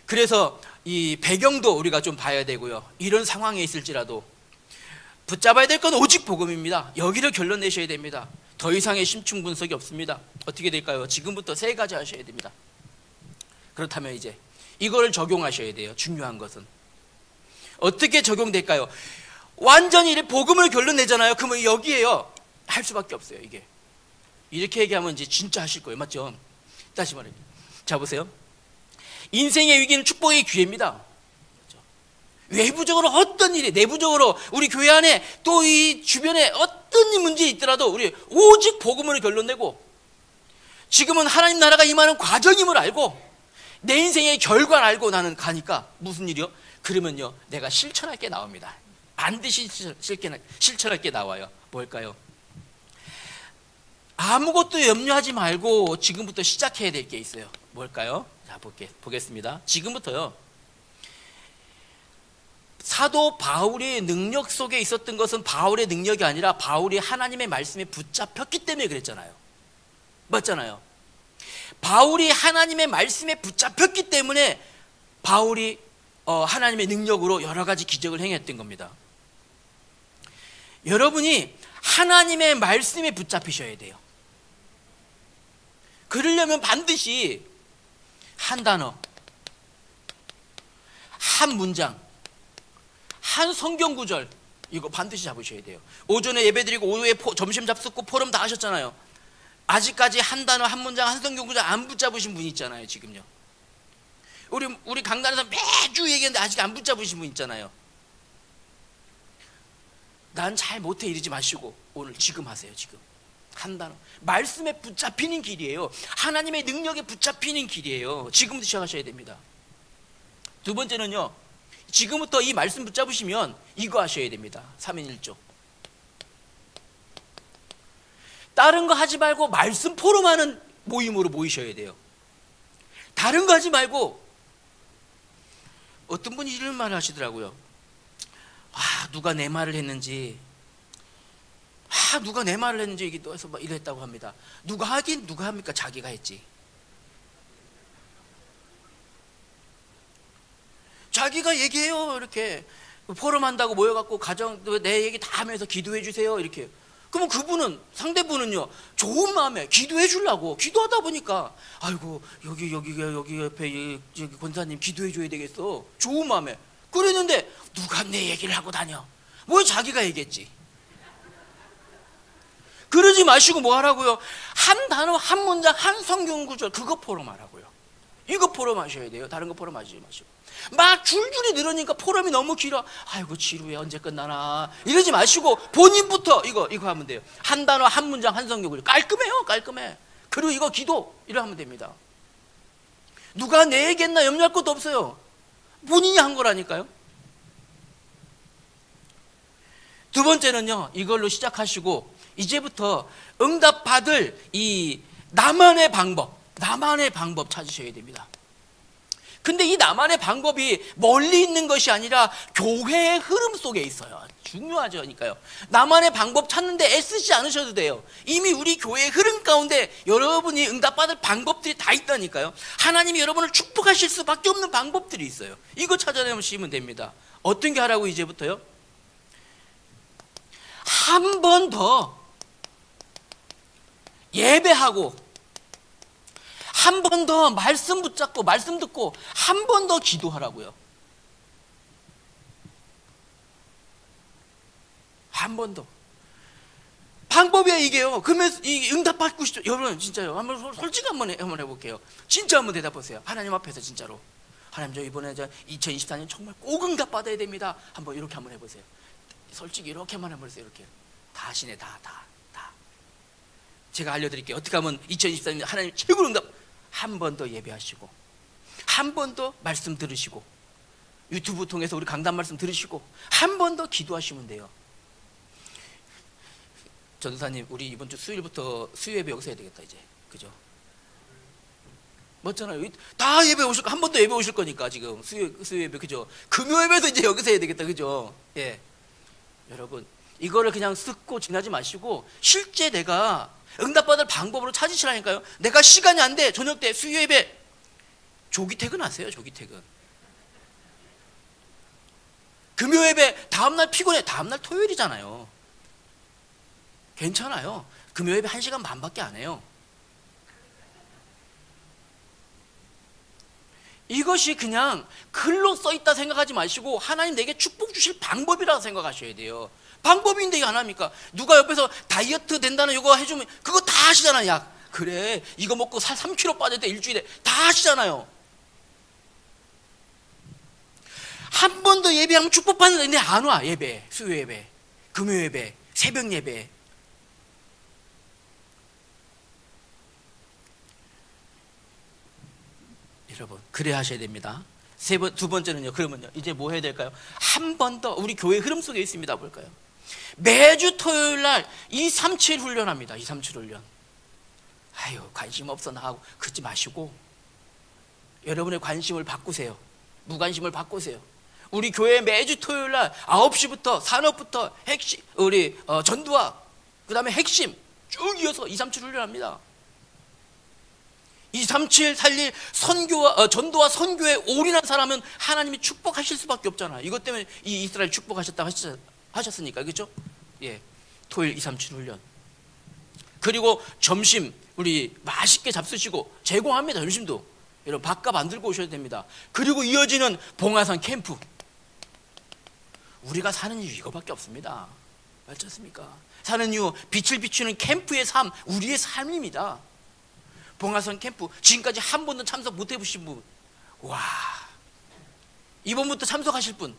그래서 이 배경도 우리가 좀 봐야 되고요. 이런 상황에 있을지라도 붙잡아야 될 건 오직 복음입니다. 여기를 결론 내셔야 됩니다. 더 이상의 심층 분석이 없습니다. 어떻게 될까요? 지금부터 3가지 하셔야 됩니다. 그렇다면 이제 이걸 적용하셔야 돼요. 중요한 것은 어떻게 적용될까요? 완전히 복음을 결론 내잖아요. 그러면 여기에요 할 수밖에 없어요. 이게 이렇게 얘기하면 이제 진짜 하실 거예요. 맞죠? 다시 말해요. 자 보세요. 인생의 위기는 축복의 기회입니다. 외부적으로 어떤 일이 내부적으로 우리 교회 안에 또 이 주변에 어떤 문제 있더라도 우리 오직 복음으로 결론 내고 지금은 하나님 나라가 임하는 과정임을 알고 내 인생의 결과를 알고 나는 가니까 무슨 일이요? 그러면요 내가 실천할 게 나옵니다. 반드시 실천할 게 나와요. 뭘까요? 아무것도 염려하지 말고 지금부터 시작해야 될 게 있어요. 뭘까요? 자 보겠습니다. 지금부터요. 사도 바울의 능력 속에 있었던 것은 바울의 능력이 아니라 바울이 하나님의 말씀에 붙잡혔기 때문에 그랬잖아요. 맞잖아요. 바울이 하나님의 말씀에 붙잡혔기 때문에 바울이 하나님의 능력으로 여러 가지 기적을 행했던 겁니다. 여러분이 하나님의 말씀에 붙잡히셔야 돼요. 그러려면 반드시 한 단어, 한 문장, 한 성경 구절 이거 반드시 잡으셔야 돼요. 오전에 예배드리고 오후에 점심 잡숫고 포럼 다 하셨잖아요. 아직까지 한 단어, 한 문장, 한 성경 구절 안 붙잡으신 분 있잖아요. 지금요. 우리 강단에서 매주 얘기했는데 아직 안 붙잡으신 분 있잖아요. 난 잘 못해 이러지 마시고 오늘 지금 하세요. 지금 한 단어 말씀에 붙잡히는 길이에요. 하나님의 능력에 붙잡히는 길이에요. 지금부터 시작하셔야 됩니다. 두 번째는요, 지금부터 이 말씀 붙잡으시면 이거 하셔야 됩니다. 3인 1조. 다른 거 하지 말고 말씀 포럼하는 모임으로 모이셔야 돼요. 다른 거 하지 말고 어떤 분이 이런 말을 하시더라고요. 누가 내 말을 했는지, 누가 내 말을 했는지 기도해서 막 이랬다고 합니다. 누가 하긴 누가 합니까? 자기가 했지. 자기가 얘기해요. 이렇게 포럼한다고 모여갖고 가정 내 얘기 다 하면서 기도해 주세요. 이렇게. 그러면 그분은, 상대분은요, 좋은 마음에 기도해 주려고 기도하다 보니까, 아이고 여기 옆에 여기 권사님 기도해 줘야 되겠어. 좋은 마음에 그랬는데 누가 내 얘기를 하고 다녀? 뭐 자기가 얘기했지. 그러지 마시고 뭐 하라고요? 한 단어, 한 문장, 한 성경 구절 그거 포럼하라고요. 이거 포럼하셔야 돼요. 다른 거 포럼하지 마시고. 막 줄줄이 늘으니까 포럼이 너무 길어. 아이고 지루해, 언제 끝나나 이러지 마시고 본인부터 이거 하면 돼요. 한 단어, 한 문장, 한 성경 구절. 깔끔해요. 깔끔해. 그리고 이거 기도 이러 하면 됩니다. 누가 내 얘기했나 염려할 것도 없어요. 본인이 한 거라니까요. 두 번째는요, 이걸로 시작하시고 이제부터 응답받을 이 나만의 방법 찾으셔야 됩니다. 근데 이 나만의 방법이 멀리 있는 것이 아니라 교회의 흐름 속에 있어요. 중요하죠. 그러니까요. 나만의 방법 찾는데 애쓰지 않으셔도 돼요. 이미 우리 교회의 흐름 가운데 여러분이 응답받을 방법들이 다 있다니까요. 하나님이 여러분을 축복하실 수밖에 없는 방법들이 있어요. 이거 찾아내시면 됩니다. 어떤 게 하라고 이제부터요? 한 번 더 예배하고, 한 번 더 말씀 붙잡고 말씀 듣고 한 번 더 기도하라고요. 한 번 더. 방법이야 이게요. 그러면 이 응답받고 싶죠. 여러분 진짜요. 한번 솔직히 한번 해볼게요. 진짜 한번 대답하세요. 하나님 앞에서 진짜로. 하나님 저 이번에 2024년 정말 꼭 응답받아야 됩니다. 한번 이렇게 한번 해보세요. 솔직히 이렇게만 해보세요. 이렇게. 다 하시네. 다. 제가 알려드릴게요. 어떻게 하면 2024년 하나님 최고로 응답. 한 번 더 예배하시고, 한 번 더 말씀 들으시고, 유튜브 통해서 우리 강단 말씀 들으시고, 한 번 더 기도하시면 돼요. 전도사님, 우리 이번 주 수요일부터 수요 예배 여기서 해야 되겠다 이제. 그죠? 맞잖아요. 다 예배 오실 거, 한 번 더 예배 오실 거니까 지금 수요 예배, 그죠? 금요 예배도 이제 여기서 해야 되겠다, 그죠? 예. 여러분, 이거를 그냥 듣고 지나지 마시고 실제 내가 응답받을 방법으로 찾으시라니까요. 내가 시간이 안 돼. 저녁 때 수요 예배 조기 퇴근하세요. 조기 퇴근. 금요 예배 다음날 피곤해. 다음날 토요일이잖아요. 괜찮아요. 금요 예배 1시간 반밖에 안 해요. 이것이 그냥 글로 써있다 생각하지 마시고 하나님 내게 축복 주실 방법이라고 생각하셔야 돼요. 방법인데 이게 안 합니까? 누가 옆에서 다이어트 된다는 이거 해주면 그거 다 하시잖아요. 약. 그래 이거 먹고 살 3kg 빠질 때 일주일에 다 하시잖아요. 한 번 더 예배하면 축복받는데 안 와. 예배, 수요 예배, 금요 예배, 새벽 예배. 여러분 그래 하셔야 됩니다. 두 번째는요. 그러면요 이제 뭐 해야 될까요? 한 번 더 우리 교회 흐름 속에 있습니다. 볼까요? 매주 토요일 날 237 훈련합니다. 237 훈련. 아유 관심 없어 나하고 그러지 마시고 여러분의 관심을 바꾸세요. 무관심을 바꾸세요. 우리 교회 매주 토요일 날 9시부터 산업부터 핵심 우리 전두와 그 다음에 핵심 쭉 이어서 237 훈련합니다. 237 살릴 선교와 전도와 선교에 올인한 사람은 하나님이 축복하실 수밖에 없잖아요. 이것 때문에 이 이스라엘 축복하셨다고 하셨으니까 그렇죠? 예, 토요일 237 훈련. 그리고 점심 우리 맛있게 잡수시고 제공합니다. 점심도 여러분 밥값 안 들고 오셔야 됩니다. 그리고 이어지는 봉화산 캠프. 우리가 사는 이유 이거밖에 없습니다. 맞지 않습니까? 사는 이유 빛을 비추는 캠프의 삶, 우리의 삶입니다. 봉화산 캠프 지금까지 한 번도 참석 못 해보신 분, 와 이번부터 참석하실 분,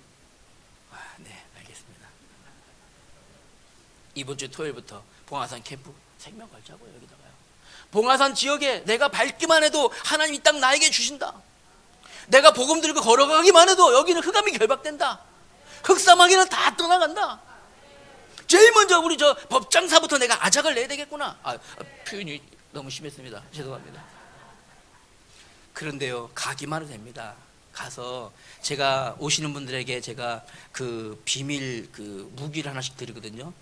와, 네 알겠습니다. 이번 주 토요일부터 봉화산 캠프 생명 걸자고요. 여기다가요. 봉화산 지역에 내가 밟기만 해도 하나님 이 땅 나에게 주신다. 내가 복음 들고 걸어가기만 해도 여기는 흑암이 결박된다. 흑사마귀는 다 떠나간다. 제일 먼저 우리 저 법장사부터 내가 아작을 내야 되겠구나. 표현이 너무 심했습니다. 죄송합니다. 그런데요 가기만 해도 됩니다. 가서 제가 오시는 분들에게 제가 그 비밀 그 무기를 하나씩 드리거든요.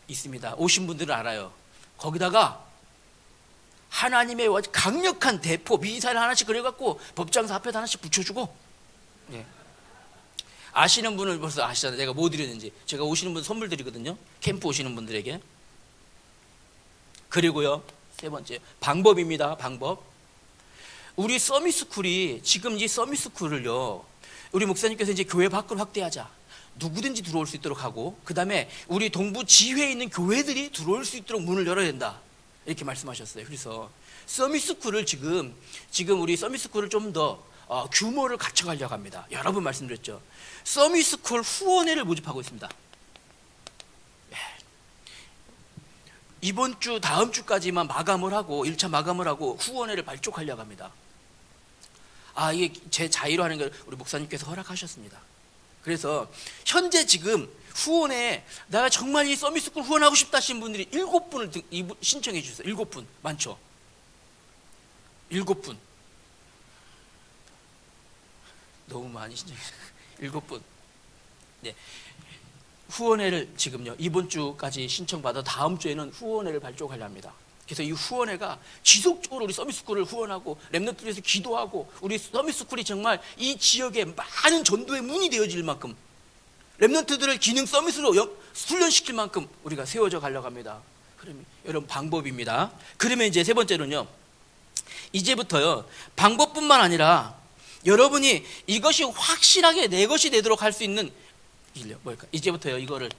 있습니다. 오신 분들은 알아요. 거기다가 하나님의 강력한 대포 미사일 하나씩 그려갖고 법장사 앞에다 하나씩 붙여주고, 예. 아시는 분은 벌써 아시잖아요. 내가 뭐 드렸는지. 제가 오시는 분 선물 드리거든요. 캠프 오시는 분들에게. 그리고요, 세 번째 방법입니다. 방법. 우리 서밋스쿨이 지금 이 서밋스쿨을요, 우리 목사님께서 이제 교회 밖으로 확대하자, 누구든지 들어올 수 있도록 하고, 그 다음에 우리 동부 지회에 있는 교회들이 들어올 수 있도록 문을 열어야 된다, 이렇게 말씀하셨어요. 그래서 서밋스쿨을 지금 우리 서밋스쿨을 좀 더 규모를 갖춰가려고 합니다. 여러 번 말씀드렸죠. 서밋스쿨 후원회를 모집하고 있습니다. 예. 이번 주 다음 주까지만 마감을 하고 1차 마감을 하고 후원회를 발족하려고 합니다. 이게 제 자의로 하는 걸 우리 목사님께서 허락하셨습니다. 그래서 현재 지금 후원에 내가 정말 이 서밋스쿨 후원하고 싶다 하신 분들이 7분을 신청해 주셨어요. 7분. 많죠? 7분. 너무 많이 신청해주셨어요. 7분. 네. 후원회를 지금요, 이번 주까지 신청받아 다음 주에는 후원회를 발족하려 합니다. 그래서 이 후원회가 지속적으로 우리 서밋스쿨을 후원하고 렘넌트를 위해서 기도하고, 우리 서밋스쿨이 정말 이 지역에 많은 전도의 문이 되어질 만큼, 렘넌트들을 기능 서밋으로 훈련시킬 만큼 우리가 세워져 가려고 합니다. 그러면 여러분, 방법입니다. 그러면 이제 세 번째로는요, 이제부터요, 방법뿐만 아니라 여러분이 이것이 확실하게 내 것이 되도록 할 수 있는 길이요, 뭘까? 이제부터요, 이거를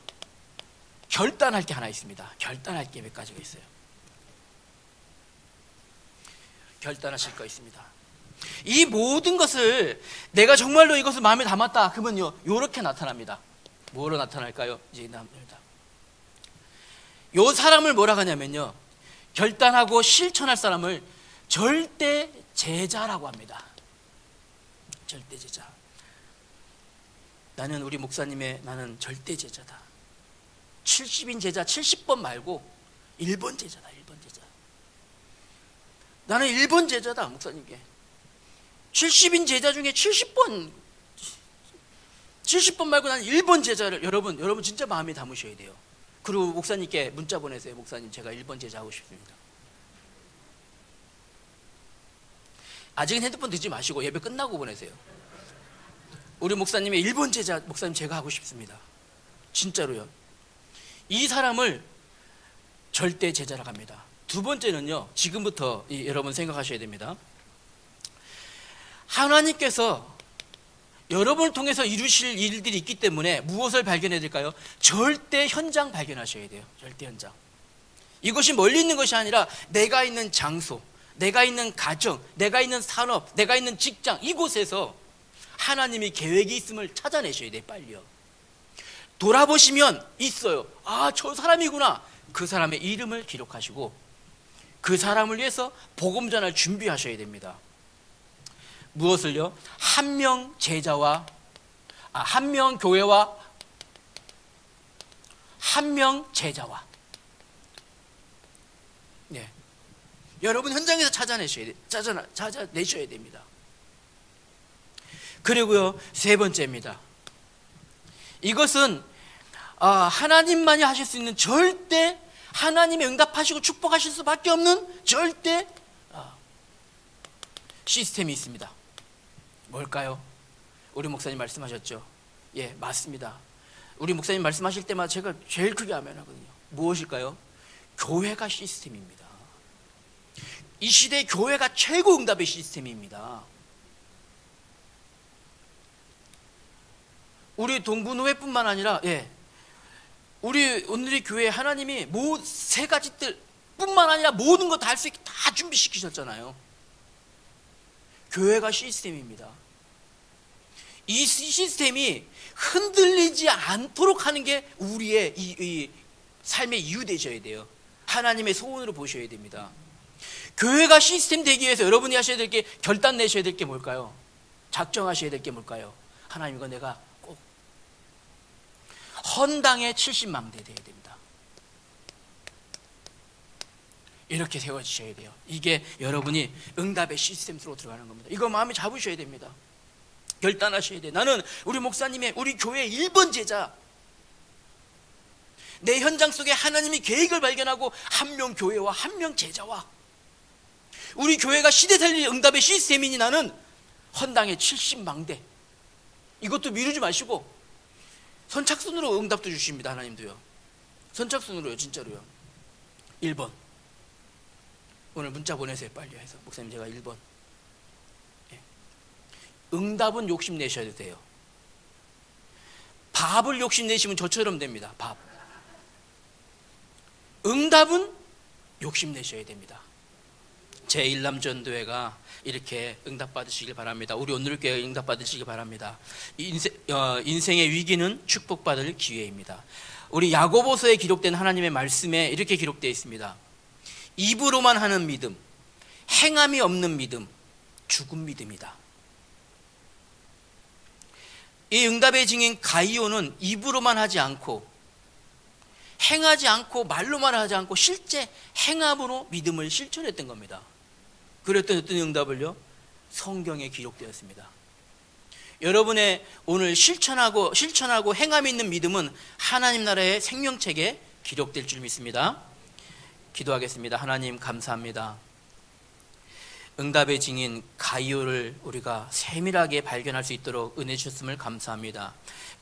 결단할 게 하나 있습니다. 결단할 게 몇 가지가 있어요. 결단하실 거 있습니다. 이 모든 것을 내가 정말로 이것을 마음에 담았다, 그러면요, 이렇게 나타납니다. 뭐로 나타날까요? 이제 나옵니다. 요 사람을 뭐라 하냐면요, 결단하고 실천할 사람을 절대 제자라고 합니다. 절대 제자. 나는 우리 목사님의 나는 절대 제자다. 70인 제자 70번 말고 1번 제자다. 1번 제자. 나는 1번 제자다, 목사님께. 70인 제자 중에 70번 말고 나는 1번 제자를, 여러분 진짜 마음에 담으셔야 돼요. 그리고 목사님께 문자 보내세요. 목사님, 제가 1번 제자 하고 싶습니다. 아직은 핸드폰 듣지 마시고 예배 끝나고 보내세요. 우리 목사님의 1번 제자, 목사님 제가 하고 싶습니다. 진짜로요. 이 사람을 절대 제자라고 합니다. 두 번째는요, 지금부터 여러분 생각하셔야 됩니다. 하나님께서 여러분을 통해서 이루실 일들이 있기 때문에 무엇을 발견해야 될까요? 절대 현장 발견하셔야 돼요. 절대 현장. 이것이 멀리 있는 것이 아니라 내가 있는 장소, 내가 있는 가정, 내가 있는 산업, 내가 있는 직장, 이곳에서 하나님이 계획이 있음을 찾아내셔야 돼요. 빨리요. 돌아보시면 있어요. 저 사람이구나. 그 사람의 이름을 기록하시고 그 사람을 위해서 복음 전할 준비하셔야 됩니다. 무엇을요? 한 명 제자와 한 명 교회와 한 명 제자와, 네. 여러분 현장에서 찾아내셔야 됩니다. 그리고요, 세 번째입니다. 이것은 하나님만이 하실 수 있는, 절대 하나님의 응답하시고 축복하실 수밖에 없는 절대 시스템이 있습니다. 뭘까요? 우리 목사님 말씀하셨죠? 예, 맞습니다. 우리 목사님 말씀하실 때마다 제가 제일 크게 아멘하거든요. 무엇일까요? 교회가 시스템입니다. 이 시대의 교회가 최고 응답의 시스템입니다. 우리 동부노회뿐만 아니라, 우리 오늘의 교회 하나님이 세 가지들 뿐만 아니라 모든 거 다 할 수 있게 다 준비시키셨잖아요. 교회가 시스템입니다. 이 시스템이 흔들리지 않도록 하는 게 우리의 이 삶의 이유 되셔야 돼요. 하나님의 소원으로 보셔야 됩니다. 교회가 시스템 되기 위해서 여러분이 하셔야 될 게, 결단 내셔야 될 게 뭘까요? 작정하셔야 될 게 뭘까요? 하나님, 이거 내가 꼭 헌당의 70망대 돼야 됩니다. 이렇게 세워지셔야 돼요. 이게 여러분이 응답의 시스템 속으로 들어가는 겁니다. 이거 마음에 잡으셔야 됩니다. 결단하셔야 돼요. 나는 우리 목사님의, 우리 교회의 1번 제자. 내 현장 속에 하나님이 계획을 발견하고 한 명 교회와 한 명 제자와 우리 교회가 시대 살릴 응답의 시스템이니 나는 헌당의 70망대 이것도 미루지 마시고 선착순으로 응답도 주십니다. 하나님도요. 선착순으로요. 진짜로요. 1번 오늘 문자 보내세요. 빨리 해서 목사님 제가 1번. 응답은 욕심내셔야 돼요. 밥을 욕심내시면 저처럼 됩니다. 밥. 응답은 욕심내셔야 됩니다. 제1남전도회가 이렇게 응답받으시길 바랍니다. 우리 오늘교회 응답받으시길 바랍니다. 인생의 위기는 축복받을 기회입니다. 우리 야고보서에 기록된 하나님의 말씀에 이렇게 기록되어 있습니다. 입으로만 하는 믿음, 행함이 없는 믿음, 죽은 믿음이다. 이 응답의 증인 가이오는 입으로만 하지 않고 행하지 않고 말로만 하지 않고 실제 행함으로 믿음을 실천했던 겁니다. 그랬더니 어떤 응답을요? 성경에 기록되었습니다. 여러분의 오늘 실천하고 행함이 있는 믿음은 하나님 나라의 생명책에 기록될 줄 믿습니다. 기도하겠습니다. 하나님 감사합니다. 응답의 증인 가이오를 우리가 세밀하게 발견할 수 있도록 은혜 주셨음을 감사합니다.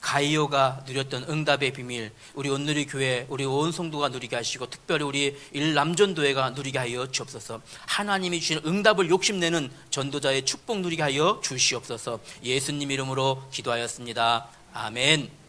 가이오가 누렸던 응답의 비밀 우리 온누리 교회 우리 온 성도가 누리게 하시고 특별히 우리 일남전도회가 누리게 하여 주옵소서. 하나님이 주신 응답을 욕심내는 전도자의 축복 누리게 하여 주시옵소서. 예수님 이름으로 기도하였습니다. 아멘.